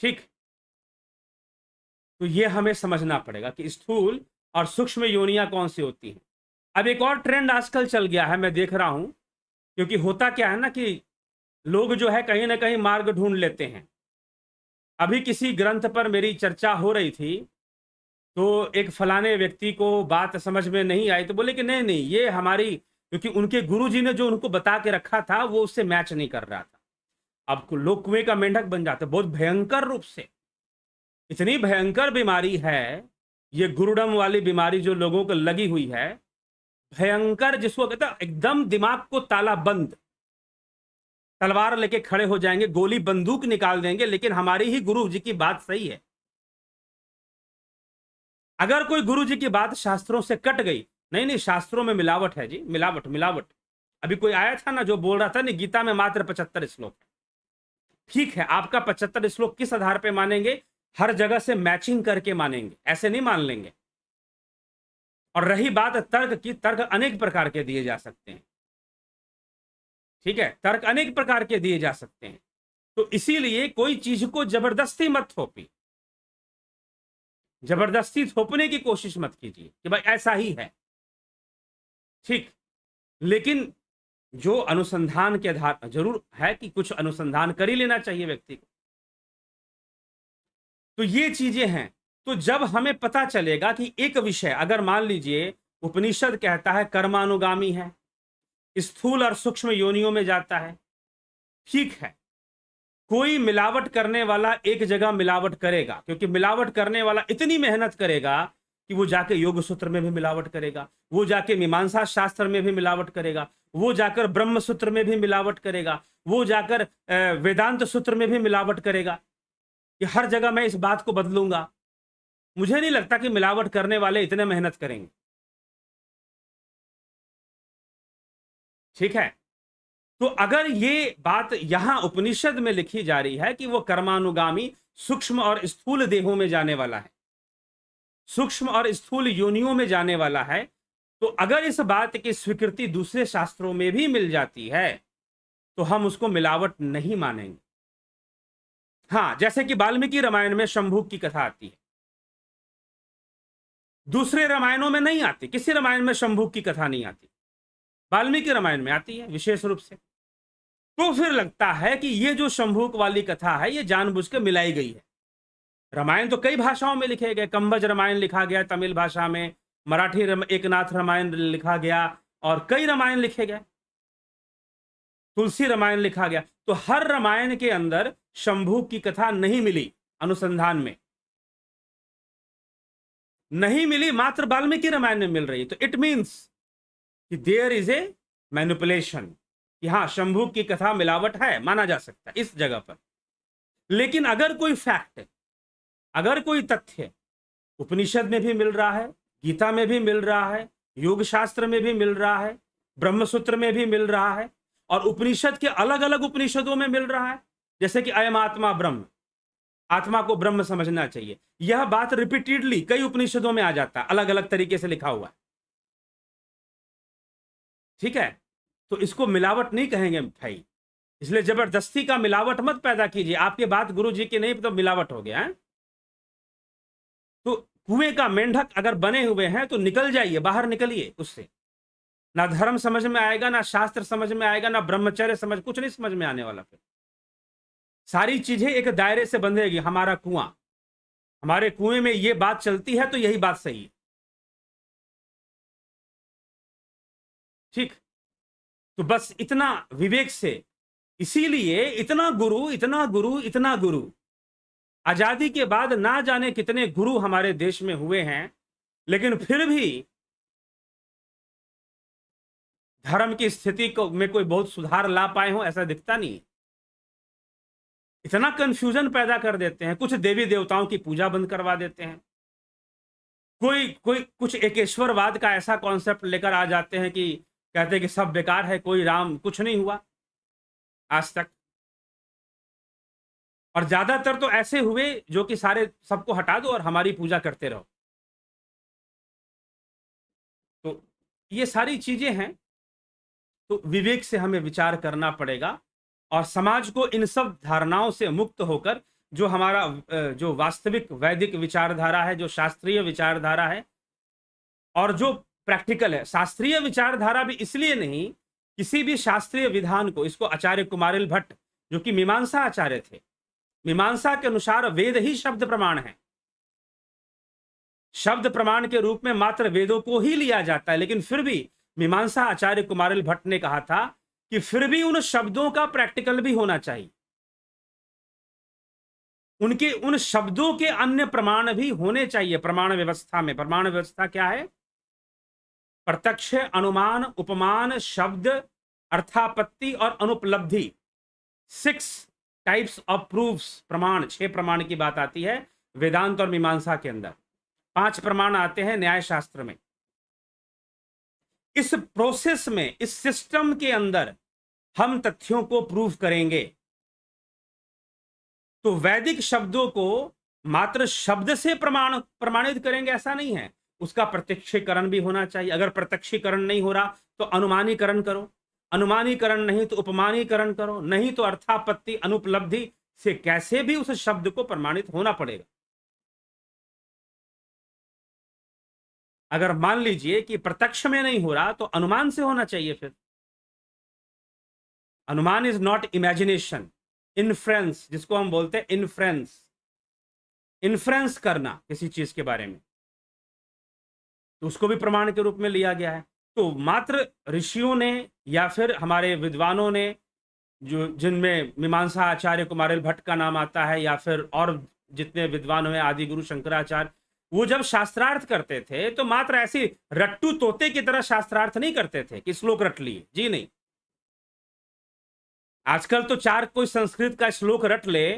ठीक, तो ये हमें समझना पड़ेगा कि स्थूल और सूक्ष्म योनियां कौन सी होती हैं। अब एक और ट्रेंड आजकल चल गया है, मैं देख रहा हूं, क्योंकि होता क्या है ना कि लोग जो है कहीं ना कहीं मार्ग ढूंढ लेते हैं। अभी किसी ग्रंथ पर मेरी चर्चा हो रही थी, तो एक फलाने व्यक्ति को बात समझ में नहीं आई, तो बोले कि नहीं नहीं ये हमारी, क्योंकि उनके गुरुजी ने जो उनको बता के रखा था वो उससे मैच नहीं कर रहा था। अब लोग कुएं का मेंढक बन जाते, बहुत भयंकर रूप से। इतनी भयंकर बीमारी है ये गुरुडम वाली बीमारी जो लोगों को लगी हुई है, भयंकर, जिसको कहता है एकदम दिमाग को ताला बंद। तलवार लेके खड़े हो जाएंगे, गोली बंदूक निकाल देंगे, लेकिन हमारी ही गुरु जी की बात सही है। अगर कोई गुरु जी की बात शास्त्रों से कट गई, नहीं नहीं शास्त्रों में मिलावट है जी, मिलावट मिलावट। अभी कोई आया था ना जो बोल रहा था नहीं गीता में मात्र 75 श्लोक है। ठीक है, आपका 75 श्लोक किस आधार पे मानेंगे? हर जगह से मैचिंग करके मानेंगे, ऐसे नहीं मान लेंगे। और रही बात तर्क की, तर्क अनेक प्रकार के दिए जा सकते हैं। ठीक है, तर्क अनेक प्रकार के दिए जा सकते हैं। तो इसीलिए कोई चीज को जबरदस्ती मत थोपी, जबरदस्ती थोपने की कोशिश मत कीजिए कि भाई ऐसा ही है। ठीक, लेकिन जो अनुसंधान के आधार, जरूर है कि कुछ अनुसंधान कर ही लेना चाहिए व्यक्ति को। तो ये चीजें हैं। तो जब हमें पता चलेगा कि एक विषय, अगर मान लीजिए उपनिषद कहता है कर्मानुगामी है, स्थूल और सूक्ष्म योनियों में जाता है, ठीक है, कोई मिलावट करने वाला एक जगह मिलावट करेगा, क्योंकि मिलावट करने वाला इतनी मेहनत करेगा कि वो जाके योग सूत्र में भी मिलावट करेगा, वो जाके मीमांसा शास्त्र में भी मिलावट करेगा, वो जाकर ब्रह्म सूत्र में भी मिलावट करेगा, वो जाकर वेदांत सूत्र में भी मिलावट करेगा कि हर जगह मैं इस बात को बदलूंगा। मुझे नहीं लगता कि मिलावट करने वाले इतने मेहनत करेंगे। ठीक है, तो अगर ये बात यहां उपनिषद में लिखी जा रही है कि वो कर्मानुगामी सूक्ष्म और स्थूल देहों में जाने वाला है, सूक्ष्म और स्थूल योनियों में जाने वाला है, तो अगर इस बात की स्वीकृति दूसरे शास्त्रों में भी मिल जाती है तो हम उसको मिलावट नहीं मानेंगे। हां, जैसे कि वाल्मीकि रामायण में शंभुक की कथा आती है, दूसरे रामायणों में नहीं आती, किसी रामायण में शंभुक की कथा नहीं आती, वाल्मीकि रामायण में आती है विशेष रूप से। तो फिर लगता है कि ये जो शंभुक वाली कथा है ये जानबूझ के मिलाई गई है। रामायण तो कई भाषाओं में लिखे गए, कंबज रामायण लिखा गया तमिल भाषा में, मराठी एकनाथ रामायण लिखा गया, और कई रामायण लिखे गए, तुलसी रामायण लिखा गया। तो हर रामायण के अंदर शंभुक की कथा नहीं मिली, अनुसंधान में नहीं मिली, मात्र वाल्मीकि रामायण में मिल रही है। तो इट मीन्स कि देयर इज ए मैनिपुलेशन, कि हाँ शंभुक की कथा मिलावट है, माना जा सकता है इस जगह पर। लेकिन अगर कोई फैक्ट, अगर कोई तथ्य उपनिषद में भी मिल रहा है, गीता में भी मिल रहा है, योग शास्त्र में भी मिल रहा है, ब्रह्मसूत्र में भी मिल रहा है, और उपनिषद के अलग अलग उपनिषदों में मिल रहा है, जैसे कि अयम आत्मा ब्रह्म, आत्मा को ब्रह्म समझना चाहिए, यह बात रिपीटेडली कई उपनिषदों में आ जाता है, अलग अलग तरीके से लिखा हुआ है। ठीक है, तो इसको मिलावट नहीं कहेंगे भाई, इसलिए जबरदस्ती का मिलावट मत पैदा कीजिए। आपके बात गुरु जी की नहीं तो मिलावट हो गया है। तो कुएं का मेंढक अगर बने हुए हैं तो निकल जाइए, बाहर निकलिए उससे। ना धर्म समझ में आएगा, ना शास्त्र समझ में आएगा, ना ब्रह्मचर्य समझ, कुछ नहीं समझ में आने वाला। फिर सारी चीजें एक दायरे से बंधेगी। हमारा कुआं, हमारे कुएं में ये बात चलती है तो यही बात सही है। ठीक, तो बस इतना विवेक से, इसीलिए इतना गुरु इतना गुरु इतना गुरु, आजादी के बाद ना जाने कितने गुरु हमारे देश में हुए हैं, लेकिन फिर भी धर्म की स्थिति को में कोई बहुत सुधार ला पाए हो ऐसा दिखता नहीं। इतना कंफ्यूजन पैदा कर देते हैं, कुछ देवी देवताओं की पूजा बंद करवा देते हैं, कोई कोई कुछ एकेश्वरवाद का ऐसा कॉन्सेप्ट लेकर आ जाते हैं कि कहते हैं कि सब बेकार है, कोई राम, कुछ नहीं हुआ आज तक। और ज्यादातर तो ऐसे हुए जो कि सारे सबको हटा दो और हमारी पूजा करते रहो। तो ये सारी चीजें हैं, तो विवेक से हमें विचार करना पड़ेगा, और समाज को इन सब धारणाओं से मुक्त होकर जो हमारा जो वास्तविक वैदिक विचारधारा है, जो शास्त्रीय विचारधारा है और जो प्रैक्टिकल है। शास्त्रीय विचारधारा भी इसलिए नहीं, किसी भी शास्त्रीय विधान को, इसको आचार्य कुमारिल भट्ट जो कि मीमांसा आचार्य थे, मीमांसा के अनुसार वेद ही शब्द प्रमाण है, शब्द प्रमाण के रूप में मात्र वेदों को ही लिया जाता है। लेकिन फिर भी मीमांसा आचार्य कुमारिल भट्ट ने कहा था कि फिर भी उन शब्दों का प्रैक्टिकल भी होना चाहिए, उनके उन शब्दों के अन्य प्रमाण भी होने चाहिए प्रमाण व्यवस्था में। प्रमाण व्यवस्था क्या है? प्रत्यक्ष, अनुमान, उपमान, शब्द, अर्थापत्ति और अनुपलब्धि, 6 टाइप्स ऑफ प्रूफ्स, प्रमाण, 6 प्रमाण की बात आती है वेदांत और मीमांसा के अंदर। 5 प्रमाण आते हैं न्याय शास्त्र में। इस प्रोसेस में, इस सिस्टम के अंदर हम तथ्यों को प्रूव करेंगे। तो वैदिक शब्दों को मात्र शब्द से प्रमाणित करेंगे ऐसा नहीं है, उसका प्रत्यक्षीकरण भी होना चाहिए। अगर प्रत्यक्षीकरण नहीं हो रहा तो अनुमानीकरण करो, अनुमानीकरण नहीं तो उपमानीकरण करो, नहीं तो अर्थापत्ति अनुपलब्धि से कैसे भी उस शब्द को प्रमाणित होना पड़ेगा। अगर मान लीजिए कि प्रत्यक्ष में नहीं हो रहा तो अनुमान से होना चाहिए। फिर अनुमान इज नॉट इमेजिनेशन, इन्फ्रेंस, जिसको हम बोलते हैं इन्फ्रेंस, इन्फ्रेंस करना किसी चीज के बारे में, तो उसको भी प्रमाण के रूप में लिया गया है। तो मात्र ऋषियों ने या फिर हमारे विद्वानों ने, जो जिनमें मीमांसा आचार्य कुमारिल भट्ट का नाम आता है, या फिर और जितने विद्वान हुए आदि गुरु शंकराचार्य, वो जब शास्त्रार्थ करते थे तो मात्र ऐसी रट्टू तोते की तरह शास्त्रार्थ नहीं करते थे कि श्लोक रट लिए, जी नहीं। आजकल तो 4 कोई संस्कृत का श्लोक रट ले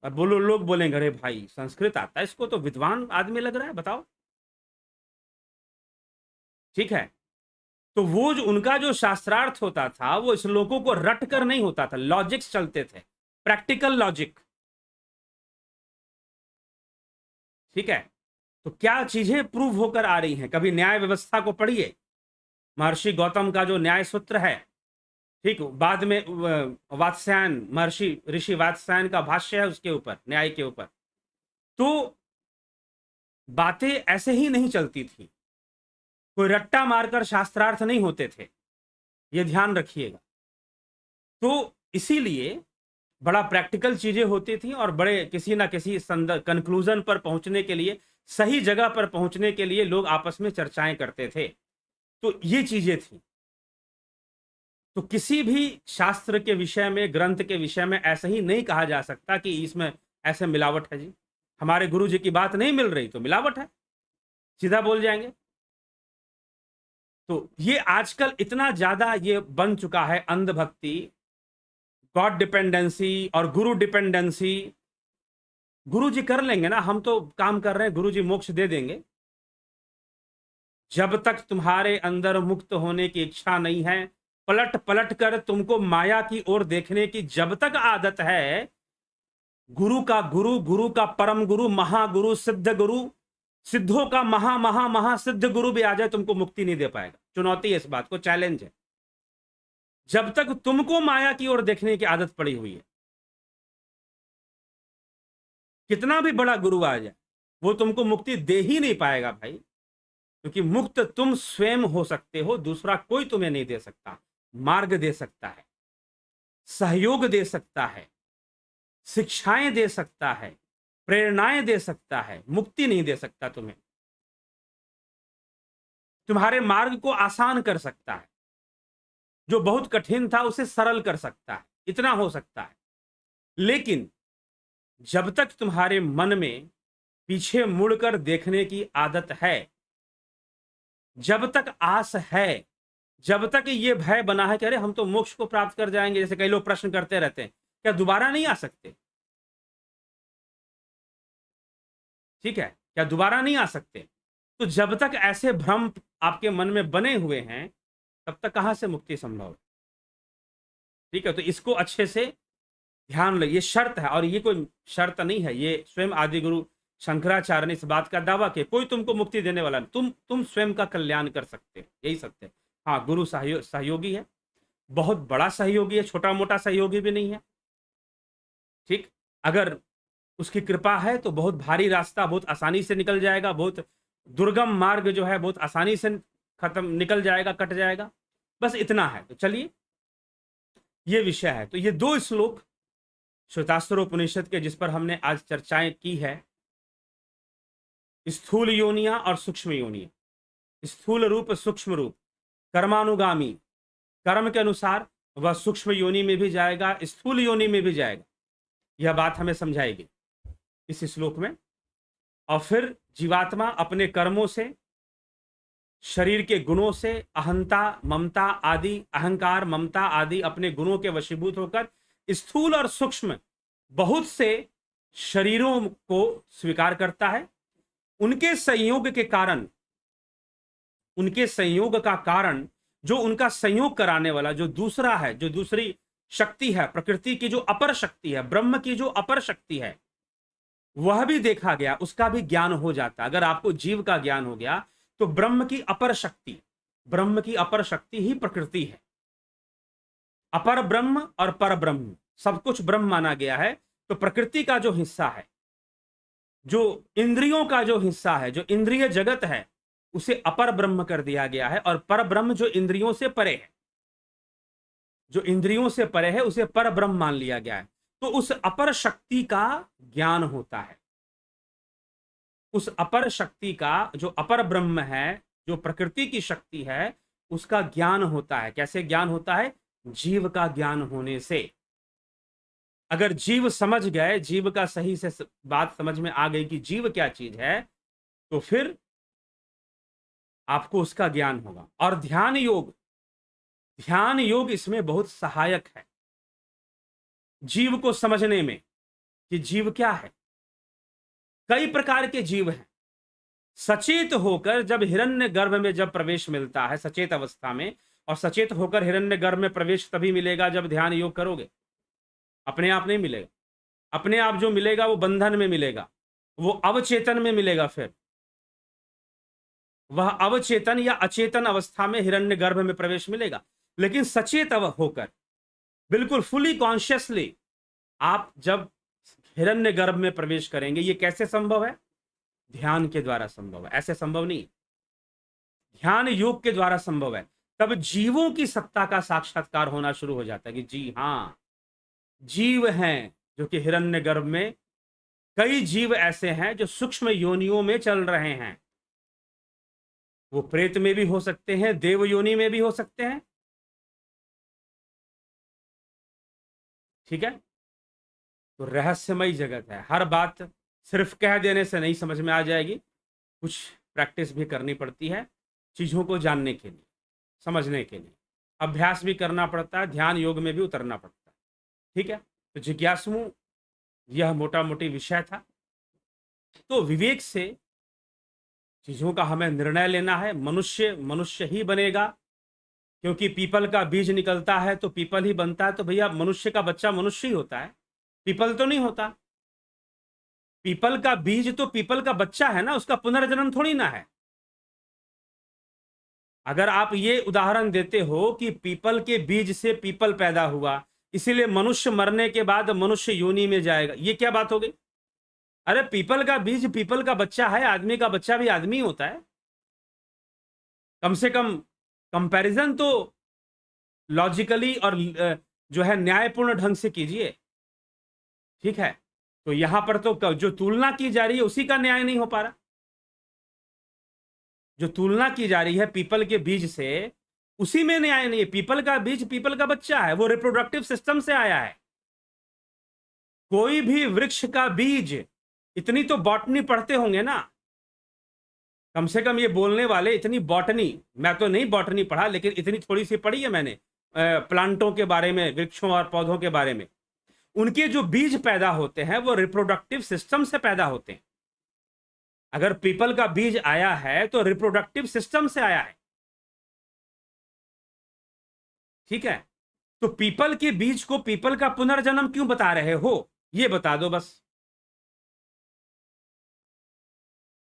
और बोलो, लोग बोलेंगे अरे भाई संस्कृत आता है इसको, तो विद्वान आदमी लग रहा है, बताओ। ठीक है, तो वो जो उनका जो शास्त्रार्थ होता था वो श्लोकों को रट कर नहीं होता था, लॉजिक्स चलते थे, प्रैक्टिकल लॉजिक। ठीक है, तो क्या चीजें प्रूव होकर आ रही हैं। कभी न्याय व्यवस्था को पढ़िए, महर्षि गौतम का जो न्याय सूत्र है, ठीक, बाद में वात्स्यायन, महर्षि ऋषि वात्स्यायन का भाष्य है उसके ऊपर, न्याय के ऊपर। तो बातें ऐसे ही नहीं चलती थी, कोई रट्टा मारकर शास्त्रार्थ नहीं होते थे, ये ध्यान रखिएगा। तो इसीलिए बड़ा प्रैक्टिकल चीजें होती थी और बड़े किसी ना किसी कंक्लूजन पर पहुंचने के लिए, सही जगह पर पहुंचने के लिए लोग आपस में चर्चाएं करते थे। तो ये चीजें थी। तो किसी भी शास्त्र के विषय में, ग्रंथ के विषय में ऐसा ही नहीं कहा जा सकता कि इसमें ऐसे मिलावट है जी, हमारे गुरु जी की बात नहीं मिल रही तो मिलावट है, सीधा बोल जाएंगे। तो ये आजकल इतना ज्यादा ये बन चुका है अंधभक्ति, गॉड डिपेंडेंसी और गुरु डिपेंडेंसी। गुरु जी कर लेंगे ना, हम तो काम कर रहे हैं, गुरु जी मोक्ष दे देंगे। जब तक तुम्हारे अंदर मुक्त होने की इच्छा नहीं है, पलट पलट कर तुमको माया की ओर देखने की जब तक आदत है, गुरु का गुरु, गुरु का परम गुरु, महागुरु, सिद्ध गुरु, सिद्धों का महा महा महा सिद्ध गुरु भी आ जाए, तुमको मुक्ति नहीं दे पाएगा। चुनौती है इस बात को, चैलेंज है। जब तक तुमको माया की ओर देखने की आदत पड़ी हुई है, कितना भी बड़ा गुरु आ जाए वो तुमको मुक्ति दे ही नहीं पाएगा भाई, क्योंकि मुक्त तुम स्वयं हो सकते हो, दूसरा कोई तुम्हें नहीं दे सकता। मार्ग दे सकता है, सहयोग दे सकता है, शिक्षाएं दे सकता है, प्रेरणाएं दे सकता है, मुक्ति नहीं दे सकता तुम्हें। तुम्हारे मार्ग को आसान कर सकता है, जो बहुत कठिन था उसे सरल कर सकता है, इतना हो सकता है। लेकिन जब तक तुम्हारे मन में पीछे मुड़कर देखने की आदत है, जब तक आस है, जब तक ये भय बना है कि अरे हम तो मोक्ष को प्राप्त कर जाएंगे, जैसे कई लोग प्रश्न करते रहते हैं, क्या दोबारा नहीं आ सकते? ठीक है, क्या दोबारा नहीं आ सकते? तो जब तक ऐसे भ्रम आपके मन में बने हुए हैं, तब तक कहां से मुक्ति संभव है? ठीक है, तो इसको अच्छे से ध्यान लो, ये शर्त है, और ये कोई शर्त नहीं है, ये स्वयं आदि गुरु शंकराचार्य ने इस बात का दावा किया, कोई तुमको मुक्ति देने वाला नहीं, तुम स्वयं का कल्याण कर सकते हो, यही सत्य है। हाँ, गुरु सहयोगी है, बहुत बड़ा सहयोगी है, छोटा मोटा सहयोगी भी नहीं है। ठीक, अगर उसकी कृपा है तो बहुत भारी रास्ता बहुत आसानी से निकल जाएगा, बहुत दुर्गम मार्ग जो है बहुत आसानी से खत्म निकल जाएगा, कट जाएगा, बस इतना है। तो चलिए, ये विषय है। तो ये 2 श्लोक श्वेतास्त्रोपनिषद के जिस पर हमने आज चर्चाएं की है, स्थूल योनियां और सूक्ष्म योनियां, स्थूल रूप सूक्ष्म रूप, कर्मानुगामी, कर्म के अनुसार वह सूक्ष्म योनि में भी जाएगा, स्थूल योनि में भी जाएगा, यह बात हमें समझाएगी इस श्लोक में। और फिर जीवात्मा अपने कर्मों से, शरीर के गुणों से, अहंता, ममता आदि, अहंकार, ममता आदि अपने गुणों के वशीभूत होकर स्थूल और सूक्ष्म बहुत से शरीरों को स्वीकार करता है। उनके संयोग के कारण, उनके संयोग का कारण, जो उनका संयोग कराने वाला जो दूसरा है, जो दूसरी शक्ति है, प्रकृति की जो अपर शक्ति है, ब्रह्म की जो अपर शक्ति है, वह भी देखा गया, उसका भी ज्ञान हो जाता। अगर आपको जीव का ज्ञान हो गया तो ब्रह्म की अपर शक्ति, ब्रह्म की अपर शक्ति ही प्रकृति है। अपर ब्रह्म और पर ब्रह्म, सब कुछ ब्रह्म माना गया है। तो प्रकृति का जो हिस्सा है, जो इंद्रियों का जो हिस्सा है, जो इंद्रिय जगत है, उसे अपर ब्रह्म कर दिया गया है। और पर ब्रह्म जो इंद्रियों से परे है, जो इंद्रियों से परे है, उसे पर ब्रह्म मान लिया गया है। तो उस अपर शक्ति का ज्ञान होता है। उस अपर शक्ति का, जो अपर ब्रह्म है, जो प्रकृति की शक्ति है, उसका ज्ञान होता है। कैसे ज्ञान होता है? जीव का ज्ञान होने से। अगर जीव समझ गए, जीव का सही से बात समझ में आ गई कि जीव क्या चीज है, तो फिर आपको उसका ज्ञान होगा। और ध्यान योग, ध्यान योग इसमें बहुत सहायक है जीव को समझने में कि जीव क्या है। कई प्रकार के जीव हैं। सचेत होकर जब हिरण्य गर्भ में जब प्रवेश मिलता है, सचेत अवस्था में, और सचेत होकर हिरण्य गर्भ में प्रवेश तभी मिलेगा जब ध्यान योग करोगे। अपने आप नहीं मिलेगा। अपने आप जो मिलेगा वो बंधन में मिलेगा, वो अवचेतन में मिलेगा। फिर वह अवचेतन या अचेतन अवस्था में हिरण्य गर्भ में प्रवेश मिलेगा। लेकिन सचेत होकर, बिल्कुल फुली कॉन्शियसली आप जब हिरण्य गर्भ में प्रवेश करेंगे, ये कैसे संभव है? ध्यान के द्वारा संभव है। ऐसे संभव नहीं, ध्यान योग के द्वारा संभव है। तब जीवों की सत्ता का साक्षात्कार होना शुरू हो जाता है कि जी हाँ, जीव हैं जो कि हिरण्य गर्भ में, कई जीव ऐसे हैं जो सूक्ष्म योनियों में चल रहे हैं। वो प्रेत में भी हो सकते हैं, देव योनि में भी हो सकते हैं। ठीक है? तो रहस्यमय जगत है। हर बात सिर्फ कह देने से नहीं समझ में आ जाएगी, कुछ प्रैक्टिस भी करनी पड़ती है चीजों को जानने के लिए, समझने के लिए। अभ्यास भी करना पड़ता है, ध्यान योग में भी उतरना पड़ता है। ठीक है? तो जिज्ञासुओं, यह मोटा मोटी विषय था। तो विवेक से चीजों का हमें निर्णय लेना है। मनुष्य मनुष्य ही बनेगा, क्योंकि पीपल का बीज निकलता है तो पीपल ही बनता है। तो भैया मनुष्य का बच्चा मनुष्य ही होता है, पीपल तो नहीं होता। पीपल का बीज तो पीपल का बच्चा है ना, उसका पुनर्जन्म थोड़ी ना है। अगर आप ये उदाहरण देते हो कि पीपल के बीज से पीपल पैदा हुआ, इसीलिए मनुष्य मरने के बाद मनुष्य योनि में जाएगा, ये क्या बात हो गई? अरे पीपल का बीज पीपल का बच्चा है, आदमी का बच्चा भी आदमी होता है। कम से कम कंपैरिजन तो लॉजिकली और जो है न्यायपूर्ण ढंग से कीजिए। ठीक है? तो यहां पर तो जो तुलना की जा रही है उसी का न्याय नहीं हो पा रहा। जो तुलना की जा रही है पीपल के बीज से, उसी में न्याय नहीं है। पीपल का बीज पीपल का बच्चा है, वो रिप्रोडक्टिव सिस्टम से आया है। कोई भी वृक्ष का बीज, इतनी तो बॉटनी पढ़ते होंगे ना, कम से कम ये बोलने वाले इतनी बॉटनी, मैं तो नहीं बॉटनी पढ़ा लेकिन इतनी थोड़ी सी पढ़ी है मैंने प्लांटों के बारे में, वृक्षों और पौधों के बारे में। उनके जो बीज पैदा होते हैं वो रिप्रोडक्टिव सिस्टम से पैदा होते हैं। अगर पीपल का बीज आया है तो रिप्रोडक्टिव सिस्टम से आया है। ठीक है? तो पीपल के बीज को पीपल का पुनर्जन्म क्यों बता रहे हो, ये बता दो बस।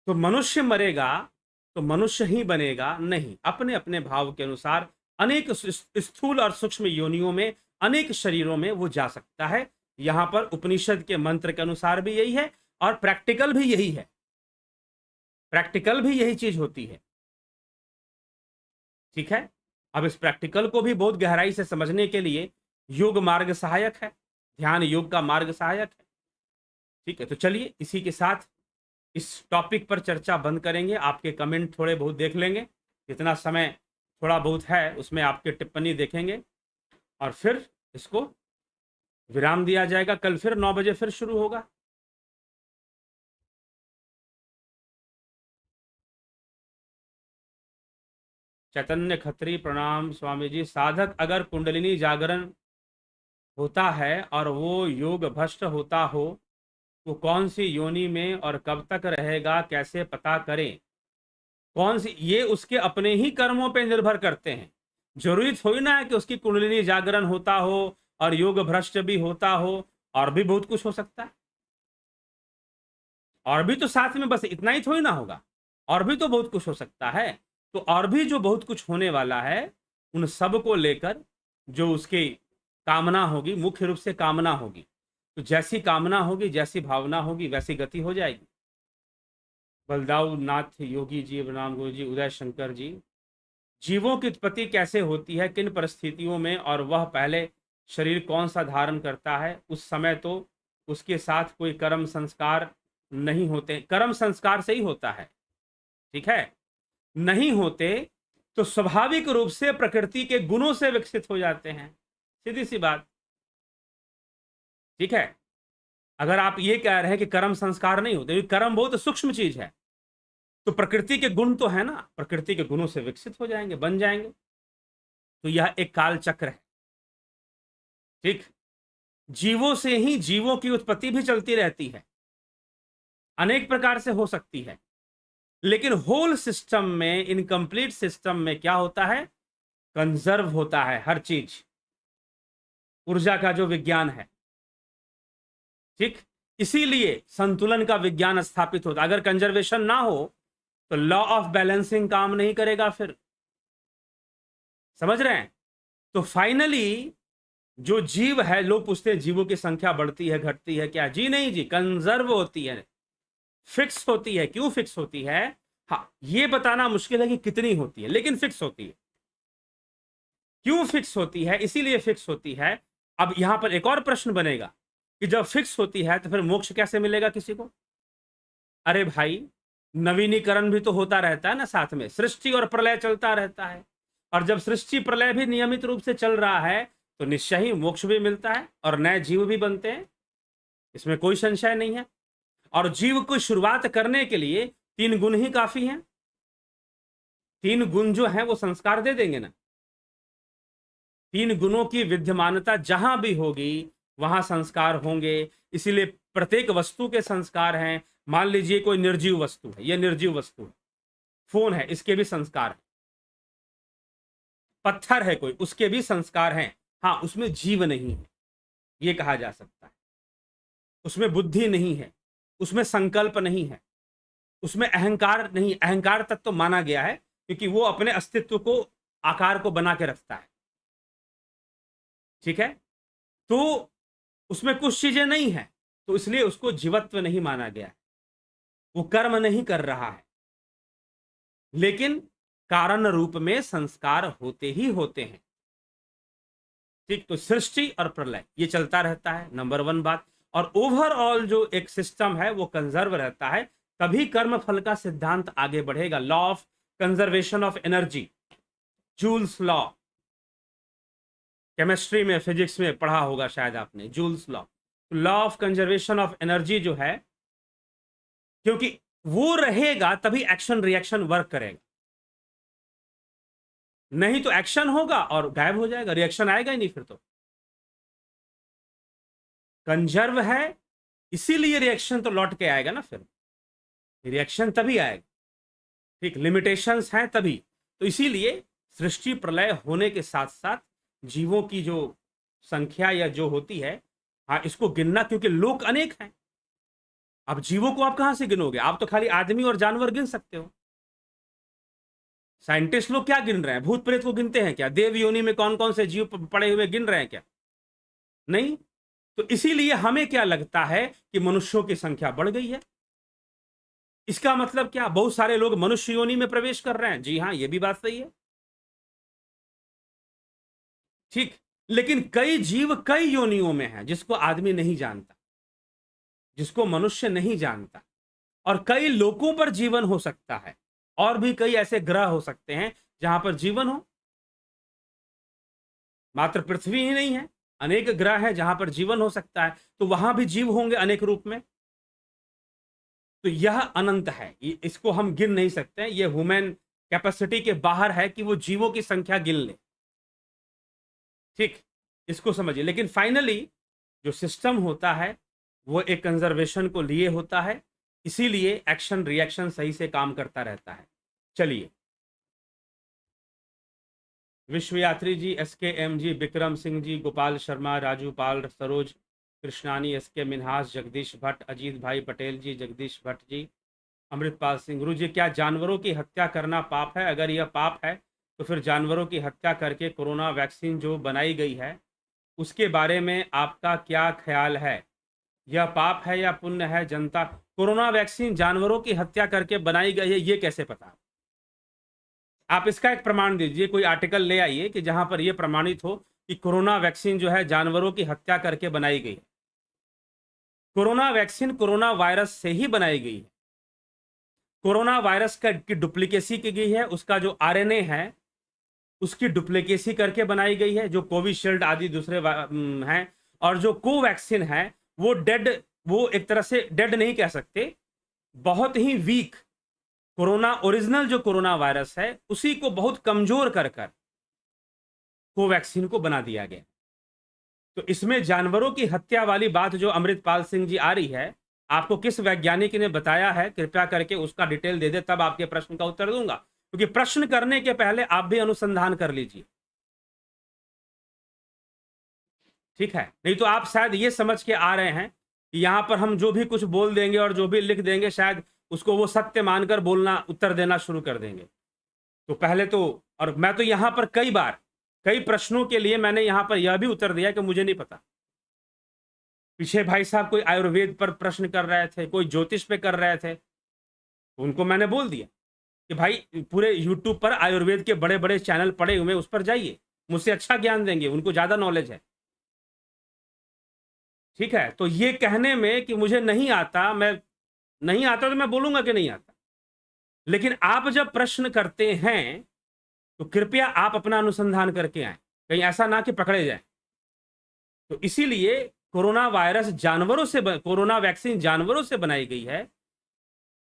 तो मनुष्य मरेगा तो मनुष्य ही बनेगा? नहीं, अपने अपने भाव के अनुसार अनेक स्थूल और सूक्ष्म योनियों में, अनेक शरीरों में वो जा सकता है। यहां पर उपनिषद के मंत्र के अनुसार भी यही है और प्रैक्टिकल भी यही है। प्रैक्टिकल भी यही चीज होती है। ठीक है? अब इस प्रैक्टिकल को भी बहुत गहराई से समझने के लिए योग मार्ग सहायक है, ध्यान योग का मार्ग सहायक है। ठीक है? तो चलिए इसी के साथ इस टॉपिक पर चर्चा बंद करेंगे। आपके कमेंट थोड़े बहुत देख लेंगे, जितना समय थोड़ा बहुत है उसमें आपके टिप्पणी देखेंगे और फिर इसको विराम दिया जाएगा। कल फिर 9 बजे फिर शुरू होगा। चैतन्य खत्री प्रणाम स्वामी जी। साधक अगर कुंडलिनी जागरण होता है और वो योग भ्रष्ट होता हो, वो कौन सी योनि में और कब तक रहेगा कैसे पता करें? कौन सी, ये उसके अपने ही कर्मों पे निर्भर करते हैं। जरूरी थोड़ी ना है कि उसकी कुंडलिनी जागरण होता हो और योग भ्रष्ट भी होता हो, और भी बहुत कुछ हो सकता है। और भी तो साथ में बस इतना ही थोड़ी ना होगा, और भी तो बहुत कुछ हो सकता है। तो और भी जो बहुत कुछ होने वाला है, उन सब को लेकर जो उसकी कामना होगी, मुख्य रूप से कामना होगी, तो जैसी कामना होगी, जैसी भावना होगी, वैसी गति हो जाएगी। बलदाऊ नाथ योगी जी, प्रणाम गुरु जी, उदय शंकर जी। जीवों की उत्पत्ति कैसे होती है, किन परिस्थितियों में, और वह पहले शरीर कौन सा धारण करता है? उस समय तो उसके साथ कोई कर्म संस्कार नहीं होते, कर्म संस्कार से ही होता है, ठीक है, नहीं होते तो स्वाभाविक रूप से प्रकृति के गुणों से विकसित हो जाते हैं, सीधी सी बात, ठीक है। अगर आप ये कह रहे हैं कि कर्म संस्कार नहीं होते, कर्म बहुत सूक्ष्म चीज है, तो प्रकृति के गुण तो है ना, प्रकृति के गुणों से विकसित हो जाएंगे, बन जाएंगे। तो यह एक काल चक्र है, ठीक। जीवों से ही जीवों की उत्पत्ति भी चलती रहती है, अनेक प्रकार से हो सकती है, लेकिन होल सिस्टम में, इनकम्प्लीट सिस्टम में क्या होता है? कंजर्व होता है हर चीज, ऊर्जा का जो विज्ञान है, ठीक। इसीलिए संतुलन का विज्ञान स्थापित होता है। अगर कंजर्वेशन ना हो तो लॉ ऑफ बैलेंसिंग काम नहीं करेगा फिर, समझ रहे हैं? तो फाइनली जो जीव है, लोग पूछते हैं जीवों की संख्या बढ़ती है घटती है क्या? जी नहीं जी, कंजर्व होती है, फिक्स होती है। क्यों फिक्स होती है? हाँ, ये बताना मुश्किल है कि कितनी होती है, लेकिन फिक्स होती है। क्यों फिक्स होती है? इसीलिए फिक्स होती है। अब यहां पर एक और प्रश्न बनेगा कि जब फिक्स होती है तो फिर मोक्ष कैसे मिलेगा किसी को? अरे भाई, नवीनीकरण भी तो होता रहता है ना साथ में, सृष्टि और प्रलय चलता रहता है, और जब सृष्टि प्रलय भी नियमित रूप से चल रहा है तो निश्चय ही मोक्ष भी मिलता है और नए जीव भी बनते हैं, इसमें कोई संशय नहीं है। और जीव को शुरुआत करने के लिए 3 गुण ही काफी हैं। 3 गुण जो है वो संस्कार दे देंगे ना। 3 गुणों की विद्यमानता जहां भी होगी वहां संस्कार होंगे। इसीलिए प्रत्येक वस्तु के संस्कार हैं। मान लीजिए कोई निर्जीव वस्तु है, यह निर्जीव वस्तु है, फोन है, इसके भी संस्कार है। पत्थर है कोई, उसके भी संस्कार हैं। हाँ, उसमें जीव नहीं है, यह कहा जा सकता है। उसमें बुद्धि नहीं है, उसमें संकल्प नहीं है, उसमें अहंकार नहीं। अहंकार तक तो माना गया है क्योंकि वो अपने अस्तित्व को, आकार को बना के रखता है, ठीक है। तो उसमें कुछ चीजें नहीं है, तो इसलिए उसको जीवत्व नहीं माना गया है, वो कर्म नहीं कर रहा है, लेकिन कारण रूप में संस्कार होते ही होते हैं, ठीक। तो सृष्टि और प्रलय ये चलता रहता है, नंबर 1 बात। और ओवरऑल जो एक सिस्टम है वो कंजर्व रहता है, तभी कर्म फल का सिद्धांत आगे बढ़ेगा। Law of conservation of energy, joules law, chemistry में, फिजिक्स में पढ़ा होगा शायद आपने, joules law. Law of conservation of energy जो है, क्योंकि वो रहेगा तभी एक्शन रिएक्शन वर्क करेगा, नहीं तो एक्शन होगा और गायब हो जाएगा, रिएक्शन आएगा ही नहीं फिर। तो कंजर्व है, इसीलिए रिएक्शन तो लौट के आएगा ना, फिर रिएक्शन तभी आएगा, ठीक। लिमिटेशंस हैं तभी, तो इसीलिए सृष्टि प्रलय होने के साथ साथ जीवों की जो संख्या या जो होती है, हाँ, इसको गिनना, क्योंकि लोक अनेक हैं। अब जीवों को आप कहां से गिनोगे? आप तो खाली आदमी और जानवर गिन सकते हो। साइंटिस्ट लोग क्या गिन रहे हैं? भूत प्रेत को गिनते हैं क्या? देव योनि में कौन कौन से जीव पड़े हुए गिन रहे हैं क्या? नहीं। तो इसीलिए हमें क्या लगता है कि मनुष्यों की संख्या बढ़ गई है। इसका मतलब क्या? बहुत सारे लोग मनुष्य योनि में प्रवेश कर रहे हैं। जी हाँ, यह भी बात सही है, ठीक। लेकिन कई जीव कई योनियों में हैं जिसको आदमी नहीं जानता, जिसको मनुष्य नहीं जानता, और कई लोकों पर जीवन हो सकता है, और भी कई ऐसे ग्रह हो सकते हैं जहां पर जीवन हो। मात्र पृथ्वी ही नहीं है, अनेक ग्रह हैं जहां पर जीवन हो सकता है, तो वहां भी जीव होंगे अनेक रूप में। तो यह अनंत है, इसको हम गिन नहीं सकते। यह ह्यूमन कैपेसिटी के बाहर है कि वो जीवों की संख्या गिन ले, ठीक। इसको समझिए। लेकिन फाइनली जो सिस्टम होता है वो एक कंजर्वेशन को लिए होता है, इसीलिए एक्शन रिएक्शन सही से काम करता रहता है। चलिए, विश्वयात्री जी, SKM जी, विक्रम सिंह जी, गोपाल शर्मा, राजू पाल, सरोज कृष्णानी, SK मिन्हास, जगदीश भट्ट, अजीत भाई पटेल जी, जगदीश भट्ट जी, अमृतपाल सिंह, गुरु जी क्या जानवरों की हत्या करना पाप है? अगर यह पाप है तो फिर जानवरों की हत्या करके कोरोना वैक्सीन जो बनाई गई है उसके बारे में आपका क्या ख्याल है? यह पाप है या पुण्य है? जनता, कोरोना वैक्सीन जानवरों की हत्या करके बनाई गई है ये कैसे पता? आप इसका एक प्रमाण दीजिए, कोई आर्टिकल ले आइए कि जहां पर यह प्रमाणित हो कि कोरोना वैक्सीन जो है जानवरों की हत्या करके बनाई गई है। कोरोना वैक्सीन कोरोना वायरस से ही बनाई गई है। कोरोना वायरस की डुप्लीकेसी की गई है, उसका जो RNA है उसकी डुप्लीकेसी करके बनाई गई है, जो कोविशील्ड आदि दूसरे हैं। और जो कोवैक्सीन है वो वो एक तरह से डेड नहीं कह सकते, बहुत ही वीक कोरोना, ओरिजिनल जो कोरोना वायरस है उसी को बहुत कमजोर कर कर कोवैक्सीन को बना दिया गया। तो इसमें जानवरों की हत्या वाली बात जो अमृतपाल सिंह जी आ रही है, आपको किस वैज्ञानिक ने बताया है? कृपया करके उसका डिटेल दे दे, तब आपके प्रश्न का उत्तर दूंगा, क्योंकि प्रश्न करने के पहले आप भी अनुसंधान कर लीजिए, ठीक है? नहीं तो आप शायद ये समझ के आ रहे हैं कि यहां पर हम जो भी कुछ बोल देंगे और जो भी लिख देंगे शायद उसको वो सत्य मानकर बोलना, उत्तर देना शुरू कर देंगे। तो पहले तो, और मैं तो यहां पर कई बार कई प्रश्नों के लिए मैंने यहां पर यह भी उत्तर दिया कि मुझे नहीं पता। पीछे भाई साहब कोई आयुर्वेद पर प्रश्न कर रहे थे, कोई ज्योतिष पे कर रहे थे, तो उनको मैंने बोल दिया कि भाई पूरे यूट्यूब पर आयुर्वेद के बड़े बड़े चैनल पड़े हुए, उस पर जाइए, मुझसे अच्छा ज्ञान देंगे, उनको ज्यादा नॉलेज है, ठीक है? तो ये कहने में कि मुझे नहीं आता, मैं नहीं आता तो मैं बोलूंगा कि नहीं आता, लेकिन आप जब प्रश्न करते हैं तो कृपया आप अपना अनुसंधान करके आए, कहीं ऐसा ना कि पकड़े जाए। तो इसीलिए कोरोना वायरस जानवरों से कोरोना वैक्सीन जानवरों से बनाई गई है,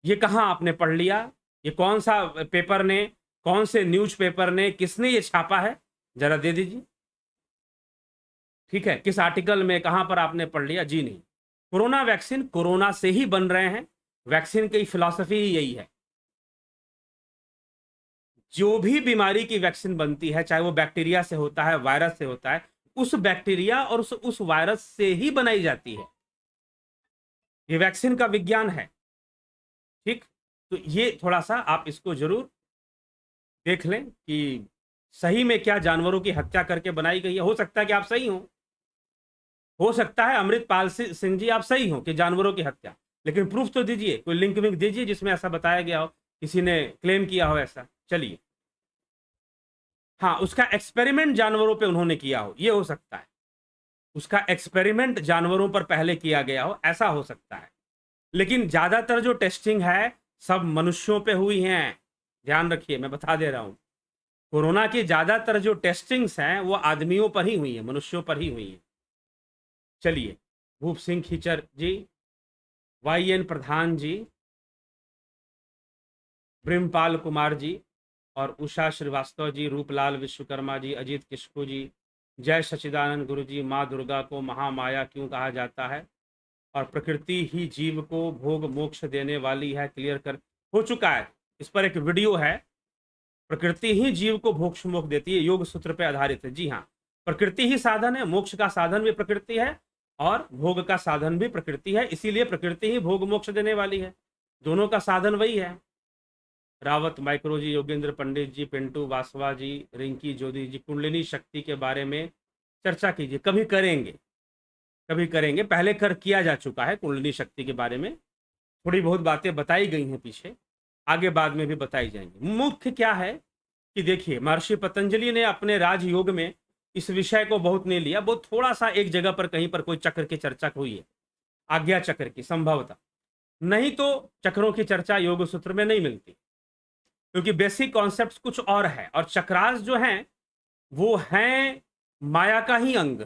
ये कहां आपने पढ़ लिया? ये कौन सा पेपर ने, कौन से न्यूज़पेपर ने, किसने ये छापा है? जरा दे दीजिए, ठीक है? किस आर्टिकल में, कहां पर आपने पढ़ लिया? जी नहीं, कोरोना वैक्सीन कोरोना से ही बन रहे हैं, वैक्सीन की फिलॉसफी ही यही है। जो भी बीमारी की वैक्सीन बनती है, चाहे वो बैक्टीरिया से होता है, वायरस से होता है, उस बैक्टीरिया और उस वायरस से ही बनाई जाती है। ये वैक्सीन का विज्ञान है, ठीक? तो ये थोड़ा सा आप इसको जरूर देख लें कि सही में क्या जानवरों की हत्या करके बनाई गई है। हो सकता है कि आप सही हो सकता है अमृतपाल सिंह जी आप सही हो कि जानवरों की हत्या, लेकिन प्रूफ तो दीजिए, कोई लिंक विंक दीजिए जिसमें ऐसा बताया गया हो, किसी ने क्लेम किया हो ऐसा। चलिए, हाँ, उसका एक्सपेरिमेंट जानवरों पे उन्होंने किया हो, ये हो सकता है, उसका एक्सपेरिमेंट जानवरों पर पहले किया गया हो, ऐसा हो सकता है। लेकिन ज्यादातर जो टेस्टिंग है सब मनुष्यों पे हुई हैं, ध्यान रखिए, मैं बता दे रहा हूं। कोरोना की ज्यादातर जो टेस्टिंग्स हैं वो आदमियों पर ही हुई है, मनुष्यों पर ही हुई है। चलिए, भूप सिंह खीचर जी, YN प्रधान जी, ब्रिमपाल कुमार जी, और उषा श्रीवास्तव जी, रूपलाल विश्वकर्मा जी, अजीत किस्कू जी, जय सच्चिदानंद गुरु जी, माँ दुर्गा को महामाया क्यों कहा जाता है, और प्रकृति ही जीव को भोग मोक्ष देने वाली है, क्लियर कर हो चुका है, इस पर एक वीडियो है। प्रकृति ही जीव को मोक्ष मोक्ष देती है, योग सूत्र पर आधारित है। जी हाँ, प्रकृति ही साधन है, मोक्ष का साधन भी प्रकृति है और भोग का साधन भी प्रकृति है, इसीलिए प्रकृति ही भोग मोक्ष देने वाली है, दोनों का साधन वही है। रावत माइक्रो जी, योगेंद्र पंडित जी, पिंटू वासवा जी, रिंकी जोधी जी, कुंडलिनी शक्ति के बारे में चर्चा कीजिए। कभी करेंगे, कभी करेंगे, पहले किया जा चुका है कुंडलिनी शक्ति के बारे में, थोड़ी बहुत बातें बताई गई हैं पीछे, आगे बाद में भी बताई जाएंगी। मुख्य क्या है कि देखिए, महर्षि पतंजलि ने अपने राजयोग में इस विषय को बहुत नहीं लिया, बहुत थोड़ा सा एक जगह पर कहीं पर कोई चक्र की चर्चा हुई है, आज्ञा चक्र की, संभवतः, नहीं तो चक्रों की चर्चा योग सूत्र में नहीं मिलती, क्योंकि बेसिक कॉन्सेप्ट्स कुछ और है, और चक्रास जो हैं वो हैं माया का ही अंग,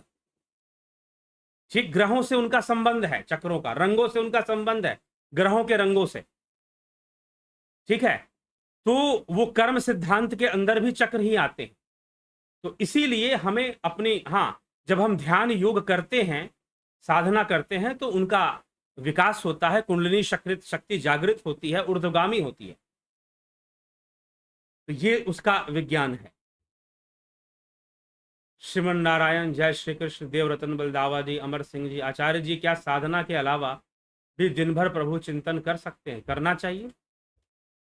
ठीक? ग्रहों से उनका संबंध है, चक्रों का रंगों से उनका संबंध है, ग्रहों के रंगों से, ठीक है? तो वो कर्म सिद्धांत के अंदर भी चक्र ही आते हैं, तो इसीलिए हमें अपनी, हाँ, जब हम ध्यान योग करते हैं, साधना करते हैं, तो उनका विकास होता है, कुंडलिनी शक्ति जागृत होती है, ऊर्ध्वगामी होती है। तो ये उसका विज्ञान है। श्रीमन नारायण, जय श्री कृष्ण, देव रतन बलदावा जी, अमर सिंह जी, आचार्य जी, क्या साधना के अलावा भी दिन भर प्रभु चिंतन कर सकते हैं? करना चाहिए।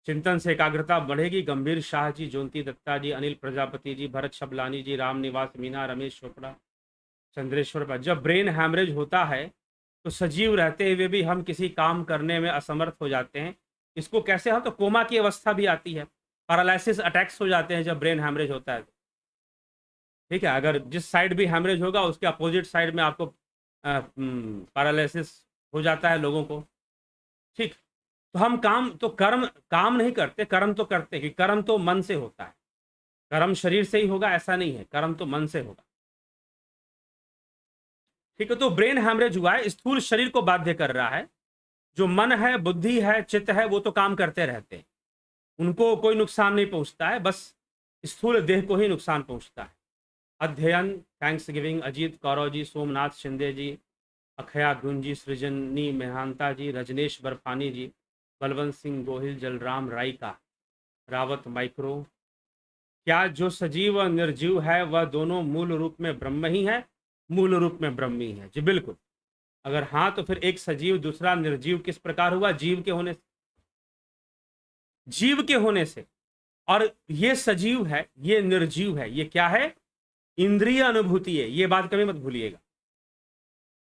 चिंतन से एकाग्रता बढ़ेगी। गंभीर शाह जी, ज्योति दत्ता जी, अनिल प्रजापति जी, भरत शबलानी जी, राम निवास मीना, रमेश चोपड़ा, चंद्रेश्वर पर। जब ब्रेन हैमरेज होता है तो सजीव रहते हुए भी हम किसी काम करने में असमर्थ हो जाते हैं। इसको कैसे हम, तो कोमा की अवस्था भी आती है, पैरालिसिस अटैक्स हो जाते हैं जब ब्रेन हैमरेज होता है। ठीक है, अगर जिस साइड भी हैमरेज होगा उसके अपोजिट साइड में आपको पैरालिसिस हो जाता है लोगों को। ठीक, तो हम काम नहीं करते, कर्म तो करते, कि कर्म तो मन से होता है। कर्म शरीर से ही होगा ऐसा नहीं है, कर्म तो मन से होगा। ठीक है, तो ब्रेन हैमरेज हुआ है, स्थूल शरीर को बाध्य कर रहा है। जो मन है, बुद्धि है, चित्त है, वो तो काम करते रहते हैं, उनको कोई नुकसान नहीं पहुंचता है, बस स्थूल देह को ही नुकसान पहुंचता है। अध्ययन, थैंक्स गिविंग, अजीत कौरव जी, सोमनाथ शिंदे जी, अखया गुंज जी, सृजनी मेहांता जी, रजनेश बर्फानी जी, बलवंत सिंह गोहिल, जलराम रायका, रावत माइक्रो। क्या जो सजीव और निर्जीव है वह दोनों मूल रूप में ब्रह्म ही है? मूल रूप में ब्रह्म ही है जी, बिल्कुल। अगर हाँ, तो फिर एक सजीव दूसरा निर्जीव किस प्रकार हुआ? जीव के होने से। जीव के होने से। और ये सजीव है, ये निर्जीव है, ये क्या है? इंद्रिय अनुभूति है। ये बात कभी मत भूलिएगा,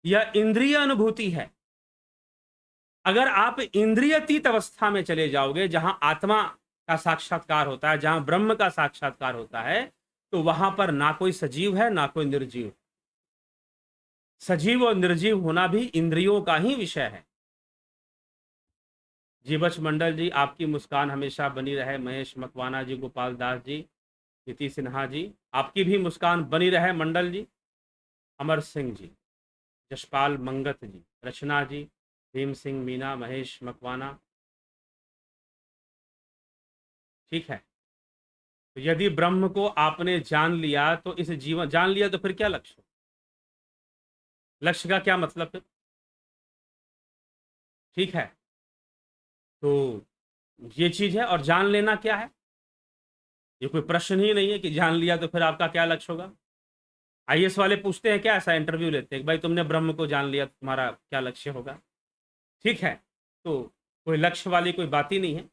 यह इंद्रिय अनुभूति है। अगर आप इंद्रियतीत अवस्था में चले जाओगे, जहां आत्मा का साक्षात्कार होता है, जहां ब्रह्म का साक्षात्कार होता है, तो वहां पर ना कोई सजीव है ना कोई निर्जीव। सजीव और निर्जीव होना भी इंद्रियों का ही विषय है। जीवच मंडल जी, आपकी मुस्कान हमेशा बनी रहे। महेश मकवाना जी, गोपाल दास जी, नीति सिन्हा जी, आपकी भी मुस्कान बनी रहे मंडल जी। अमर सिंह जी, जशपाल मंगत जी, रचना जी, भीम सिंह मीना, महेश मकवाना। ठीक है, तो यदि ब्रह्म को आपने जान लिया तो इस जीवन, जान लिया तो फिर क्या लक्ष्य? लक्ष्य का क्या मतलब है? ठीक है, तो ये चीज है। और जान लेना क्या है? ये कोई प्रश्न ही नहीं है कि जान लिया तो फिर आपका क्या लक्ष्य होगा। आईएएस वाले पूछते हैं क्या, ऐसा इंटरव्यू लेते हैं, भाई तुमने ब्रह्म को जान लिया तो तुम्हारा क्या लक्ष्य होगा? ठीक है, तो कोई लक्ष्य वाली कोई बात ही नहीं है।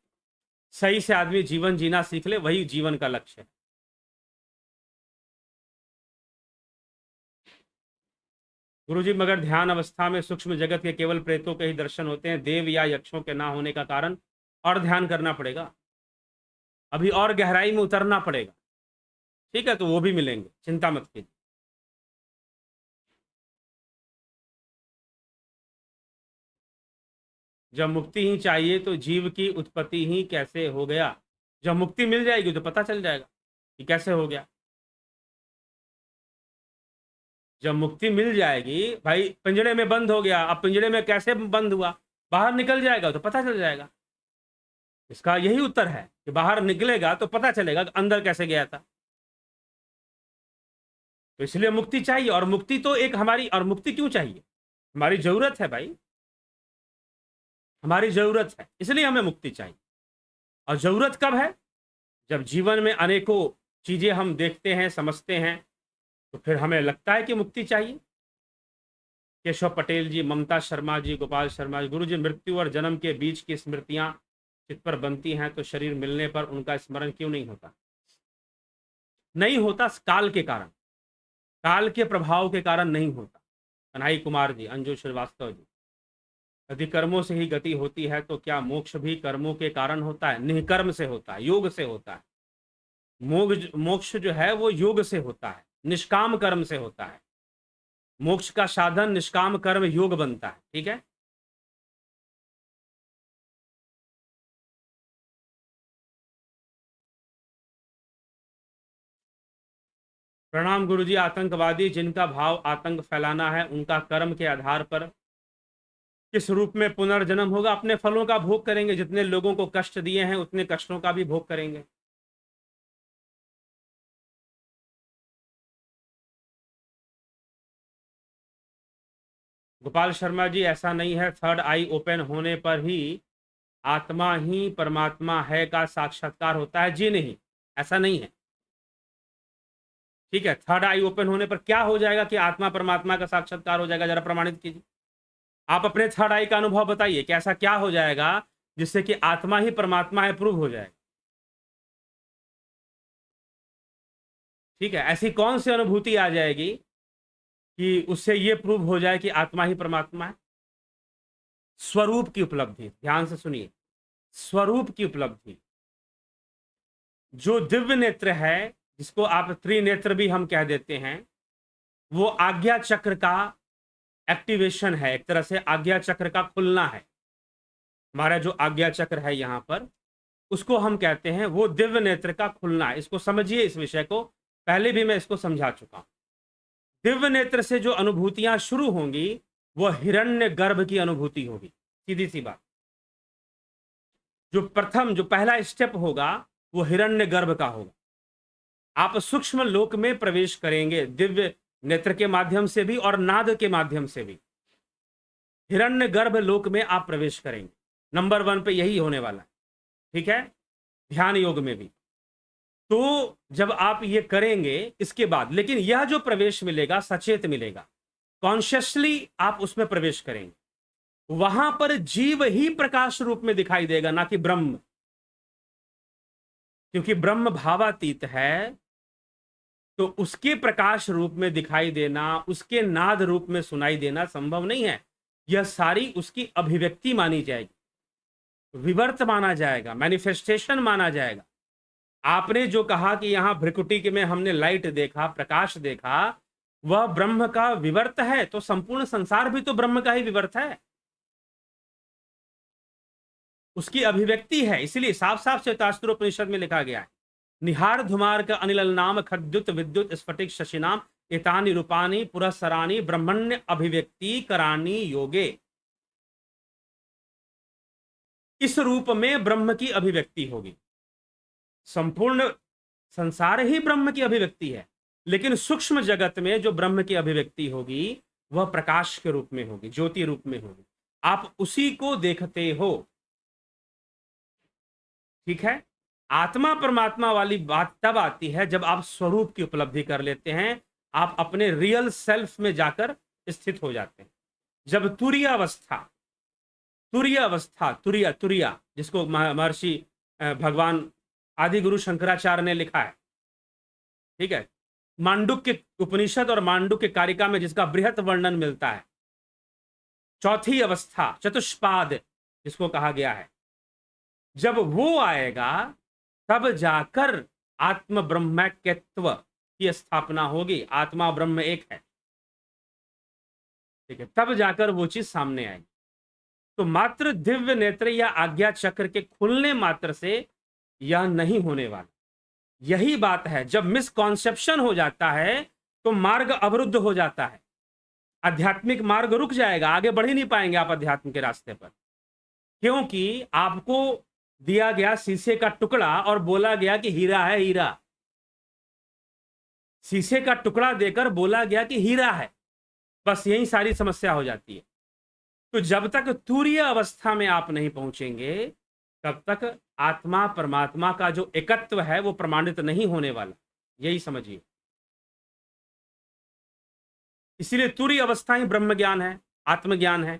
सही से आदमी जीवन जीना सीख ले, वही जीवन का लक्ष्य है। गुरुजी, मगर ध्यान अवस्था में सूक्ष्म जगत के केवल प्रेतों के ही दर्शन होते हैं, देव या यक्षों के ना होने का कारण? और ध्यान करना पड़ेगा, अभी और गहराई में उतरना पड़ेगा। ठीक है, तो वो भी मिलेंगे, चिंता मत कीजिए। जब मुक्ति ही चाहिए तो जीव की उत्पत्ति ही कैसे हो गया? जब मुक्ति मिल जाएगी तो पता चल जाएगा कि कैसे हो गया। जब मुक्ति मिल जाएगी, भाई पिंजड़े में बंद हो गया, अब पिंजड़े में कैसे बंद हुआ, बाहर निकल जाएगा तो पता चल जाएगा। इसका यही उत्तर है कि बाहर निकलेगा तो पता चलेगा कि अंदर कैसे गया था। तो इसलिए मुक्ति चाहिए, और मुक्ति तो एक हमारी, और मुक्ति क्यों चाहिए? हमारी जरूरत है भाई, हमारी जरूरत है, इसलिए हमें मुक्ति चाहिए। और जरूरत कब है? जब जीवन में अनेकों चीजें हम देखते हैं, समझते हैं, तो फिर हमें लगता है कि मुक्ति चाहिए। केशव पटेल जी, ममता शर्मा जी, गोपाल शर्मा जी, गुरु जी, मृत्यु और जन्म के बीच की स्मृतियां चित्त पर बनती हैं तो शरीर मिलने पर उनका स्मरण क्यों नहीं होता? नहीं होता, काल के कारण, काल के प्रभाव के कारण नहीं होता। कन्हई कुमार जी, अंजू श्रीवास्तव जी, यदि कर्मों से ही गति होती है तो क्या मोक्ष भी कर्मों के कारण होता है? निष्कर्म से होता है, योग से होता है। मोक्ष जो है वो योग से होता है, निष्काम कर्म से होता है। मोक्ष का साधन निष्काम कर्म योग बनता है। ठीक है, प्रणाम गुरुजी। आतंकवादी जिनका भाव आतंक फैलाना है, उनका कर्म के आधार पर किस रूप में पुनर्जन्म होगा? अपने फलों का भोग करेंगे। जितने लोगों को कष्ट दिए हैं उतने कष्टों का भी भोग करेंगे। गोपाल शर्मा जी, ऐसा नहीं है थर्ड आई ओपन होने पर ही आत्मा ही परमात्मा है का साक्षात्कार होता है। जी नहीं, ऐसा नहीं है। ठीक है, थर्ड आई ओपन होने पर क्या हो जाएगा कि आत्मा परमात्मा का साक्षात्कार हो जाएगा? जरा प्रमाणित कीजिए। आप अपने थर्ड आई का अनुभव बताइए कि ऐसा क्या हो जाएगा जिससे कि आत्मा ही परमात्मा है प्रूव हो जाएगा। ठीक है, ऐसी कौन सी अनुभूति आ जाएगी कि उससे ये प्रूव हो जाए कि आत्मा ही परमात्मा है? स्वरूप की उपलब्धि, ध्यान से सुनिए, स्वरूप की उपलब्धि। जो दिव्य नेत्र है, जिसको आप त्रिनेत्र भी हम कह देते हैं, वो आज्ञा चक्र का एक्टिवेशन है, एक तरह से आज्ञा चक्र का खुलना है। हमारा जो आज्ञा चक्र है यहां पर, उसको हम कहते हैं वो दिव्य नेत्र का खुलना है। इसको समझिए, इस विषय को पहले भी मैं इसको समझा चुका हूं। दिव्य नेत्र से जो अनुभूतियां शुरू होंगी वो हिरण्य गर्भ की अनुभूति होगी, सीधी सी बात। जो प्रथम, जो पहला स्टेप होगा वो हिरण्य गर्भ का होगा। आप सूक्ष्म लोक में प्रवेश करेंगे दिव्य नेत्र के माध्यम से भी और नाद के माध्यम से भी। हिरण्य गर्भ लोक में आप प्रवेश करेंगे, नंबर 1 पे यही होने वाला है। ठीक है, ध्यान योग में भी। तो जब आप ये करेंगे इसके बाद, लेकिन यह जो प्रवेश मिलेगा सचेत मिलेगा, कॉन्शियसली आप उसमें प्रवेश करेंगे। वहां पर जीव ही प्रकाश रूप में दिखाई देगा, ना कि ब्रह्म, क्योंकि ब्रह्म भावातीत है। तो उसके प्रकाश रूप में दिखाई देना, उसके नाद रूप में सुनाई देना संभव नहीं है। यह सारी उसकी अभिव्यक्ति मानी जाएगी, विवर्त माना जाएगा, मैनिफेस्टेशन माना जाएगा। आपने जो कहा कि यहां भ्रिकुटी में हमने लाइट देखा, प्रकाश देखा, वह ब्रह्म का विवर्त है, तो संपूर्ण संसार भी तो ब्रह्म का ही विवर्त है, उसकी अभिव्यक्ति है। इसलिए साफ साफ श्वेतास्त्रोपनिषद में लिखा गया है, निहार धुमार्क अनिल नाम खद्युत विद्युत स्फटिक शशिनाम एतानि रूपानि पुरस्सरानि ब्रह्मण्य अभिव्यक्ति करानी योगे। इस रूप में ब्रह्म की अभिव्यक्ति होगी। संपूर्ण संसार ही ब्रह्म की अभिव्यक्ति है, लेकिन सूक्ष्म जगत में जो ब्रह्म की अभिव्यक्ति होगी वह प्रकाश के रूप में होगी, ज्योति रूप में होगी। आप उसी को देखते हो। ठीक है, आत्मा परमात्मा वाली बात तब आती है जब आप स्वरूप की उपलब्धि कर लेते हैं, आप अपने रियल सेल्फ में जाकर स्थित हो जाते हैं। जब तुरीय अवस्था, तुरीय जिसको महर्षि भगवान आदि गुरु शंकराचार्य ने लिखा है। ठीक है, मांडुक्य उपनिषद और मांडुक्य कारिका में जिसका बृहत वर्णन मिलता है। चौथी अवस्था चतुष्पाद जिसको कहा गया है, जब वो आएगा तब जाकर आत्म ब्रह्मैक्यत्व की स्थापना होगी। आत्मा ब्रह्म एक है। ठीक है, तब जाकर वो चीज सामने आएगी। तो मात्र दिव्य नेत्र या आज्ञा चक्र के खुलने मात्र से यह नहीं होने वाला। यही बात है, जब मिसकॉन्सेप्शन हो जाता है तो मार्ग अवरुद्ध हो जाता है, आध्यात्मिक मार्ग रुक जाएगा, आगे बढ़ ही नहीं पाएंगे आप अध्यात्म के रास्ते पर। क्योंकि आपको दिया गया शीशे का टुकड़ा और बोला गया कि हीरा है, हीरा। शीशे का टुकड़ा देकर बोला गया कि हीरा है, बस यही सारी समस्या हो जाती है। तो जब तक तुरीय अवस्था में आप नहीं पहुंचेंगे तब तक आत्मा परमात्मा का जो एकत्व है वो प्रमाणित नहीं होने वाला, यही समझिए। इसीलिए तुरीय अवस्था ही ब्रह्म ज्ञान है, आत्मज्ञान है।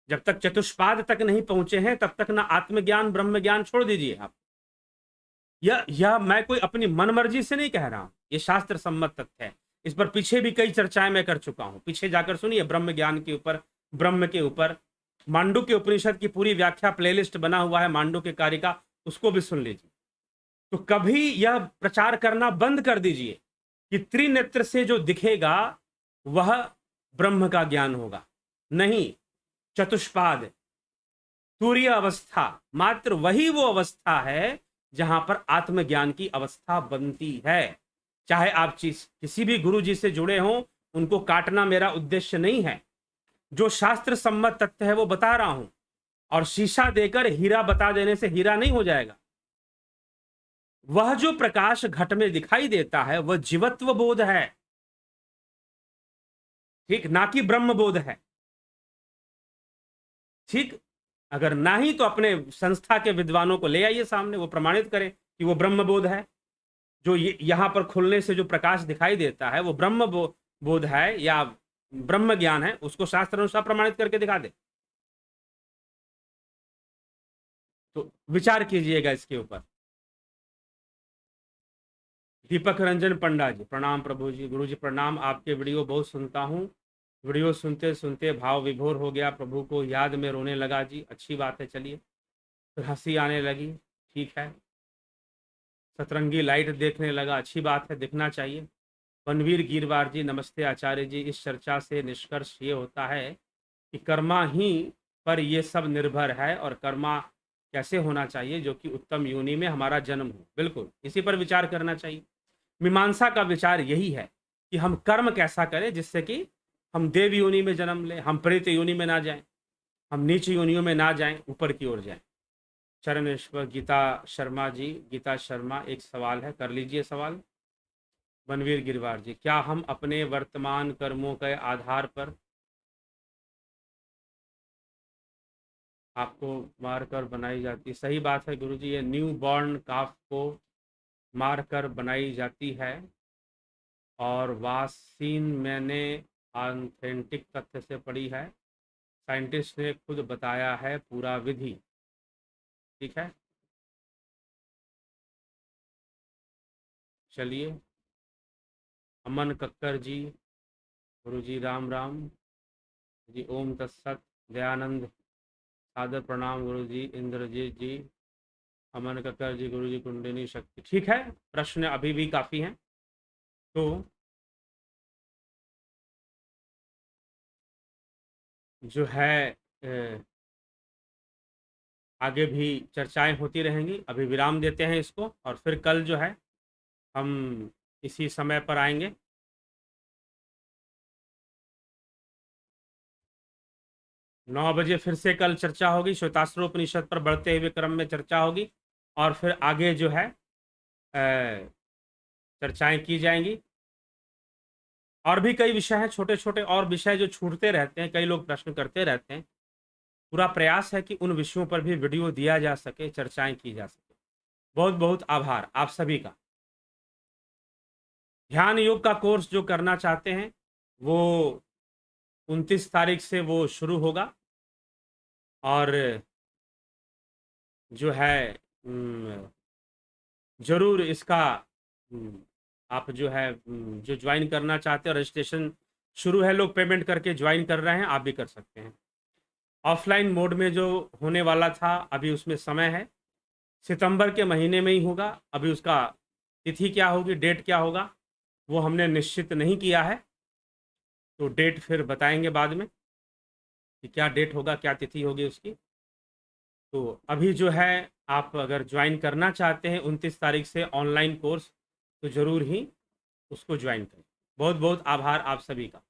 जब तक चतुष्पाद तक नहीं पहुंचे हैं तब तक ना आत्मज्ञान ब्रह्म ज्ञान, छोड़ दीजिए आप। यह मैं कोई अपनी मनमर्जी से नहीं कह रहा हूं, यह शास्त्र सम्मत तथ्य है। इस पर पीछे भी कई चर्चाएं मैं कर चुका हूं, पीछे जाकर सुनिए। ब्रह्म ज्ञान के ऊपर, ब्रह्म के ऊपर मांडुक्य उपनिषद की पूरी व्याख्या प्लेलिस्ट बना हुआ है, मांडुक्य कारिका, उसको भी सुन लीजिए। तो कभी यह प्रचार करना बंद कर दीजिए कि त्रिनेत्र से जो दिखेगा वह ब्रह्म का ज्ञान होगा। नहीं, चतुष्पाद तुरीय अवस्था मात्र वही वो अवस्था है जहां पर आत्मज्ञान की अवस्था बनती है। चाहे आप किसी भी गुरु जी से जुड़े हों, उनको काटना मेरा उद्देश्य नहीं है। जो शास्त्र सम्मत तथ्य है वो बता रहा हूं, और शीशा देकर हीरा बता देने से हीरा नहीं हो जाएगा। वह जो प्रकाश घट में दिखाई देता है वह जीवत्व बोध है। ठीक, ना कि ब्रह्मबोध है। ठीक, अगर ना ही तो अपने संस्था के विद्वानों को ले आइए सामने, वो प्रमाणित करें कि वो ब्रह्मबोध है। जो ये यहाँ पर खुलने से जो प्रकाश दिखाई देता है वो बोध है या ब्रह्म ज्ञान है, उसको शास्त्र अनुसार प्रमाणित करके दिखा दे। तो विचार कीजिएगा इसके ऊपर। दीपक रंजन पंडा जी, प्रणाम प्रभु जी। गुरु जी प्रणाम, आपके वीडियो बहुत सुनता हूँ। वीडियो सुनते सुनते भाव विभोर हो गया, प्रभु को याद में रोने लगा जी। अच्छी बात है, चलिए। फिर हंसी आने लगी, ठीक है। सतरंगी लाइट देखने लगा, अच्छी बात है, देखना चाहिए। बनवीर गिरवार जी, नमस्ते आचार्य जी। इस चर्चा से निष्कर्ष ये होता है कि कर्मा ही पर ये सब निर्भर है, और कर्मा कैसे होना चाहिए जो कि उत्तम योनि में हमारा जन्म हो। बिल्कुल इसी पर विचार करना चाहिए। मीमांसा का विचार यही है कि हम कर्म कैसा करें जिससे कि हम देव योनि में जन्म लें, हम प्रेत योनि में ना जाएं, हम नीच योनियों में ना जाएं, ऊपर की ओर जाएं। चरणेश्वर गीता शर्मा जी, गीता शर्मा, एक सवाल है, कर लीजिए सवाल। बनवीर गिरवार जी, क्या हम अपने वर्तमान कर्मों के आधार पर आपको मारकर बनाई जाती? सही बात है गुरुजी, ये न्यू बॉर्न काफ को मारकर बनाई जाती है, और वासीन मैंने ऑथेंटिक तथ्य से पढ़ी है, साइंटिस्ट ने खुद बताया है पूरा विधि। ठीक है, चलिए। अमन कक्कर जी, गुरु जी राम राम जी, ओम तत्सत। दयानंद, सादर प्रणाम गुरु जी। इंद्रजीत जी, अमन कक्कर जी, गुरु जी कुंडलिनी शक्ति। ठीक है, प्रश्न अभी भी काफ़ी हैं, तो जो है आगे भी चर्चाएं होती रहेंगी। अभी विराम देते हैं इसको, और फिर कल जो है हम इसी समय पर आएंगे। नौ बजे फिर से कल चर्चा होगी, श्वेतास्त्रोपनिषद पर बढ़ते हुए क्रम में चर्चा होगी, और फिर आगे जो है चर्चाएं की जाएंगी। और भी कई विषय हैं, छोटे छोटे और विषय जो छूटते रहते हैं, कई लोग प्रश्न करते रहते हैं। पूरा प्रयास है कि उन विषयों पर भी वीडियो दिया जा सके, चर्चाएं की जा सके। बहुत बहुत आभार आप सभी का। ध्यान योग का कोर्स जो करना चाहते हैं वो 29 तारीख से वो शुरू होगा, और जो है ज़रूर इसका आप जो है जो ज्वाइन करना चाहते हैं, रजिस्ट्रेशन शुरू है, लोग पेमेंट करके ज्वाइन कर रहे हैं, आप भी कर सकते हैं। ऑफलाइन मोड में जो होने वाला था अभी उसमें समय है, सितंबर के महीने में ही होगा। अभी उसका तिथि क्या होगी, डेट क्या होगा, वो हमने निश्चित नहीं किया है, तो डेट फिर बताएंगे बाद में कि क्या डेट होगा, क्या तिथि होगी उसकी। तो अभी जो है आप अगर ज्वाइन करना चाहते हैं 29 तारीख से ऑनलाइन कोर्स, तो ज़रूर ही उसको ज्वाइन करें। बहुत बहुत आभार आप सभी का।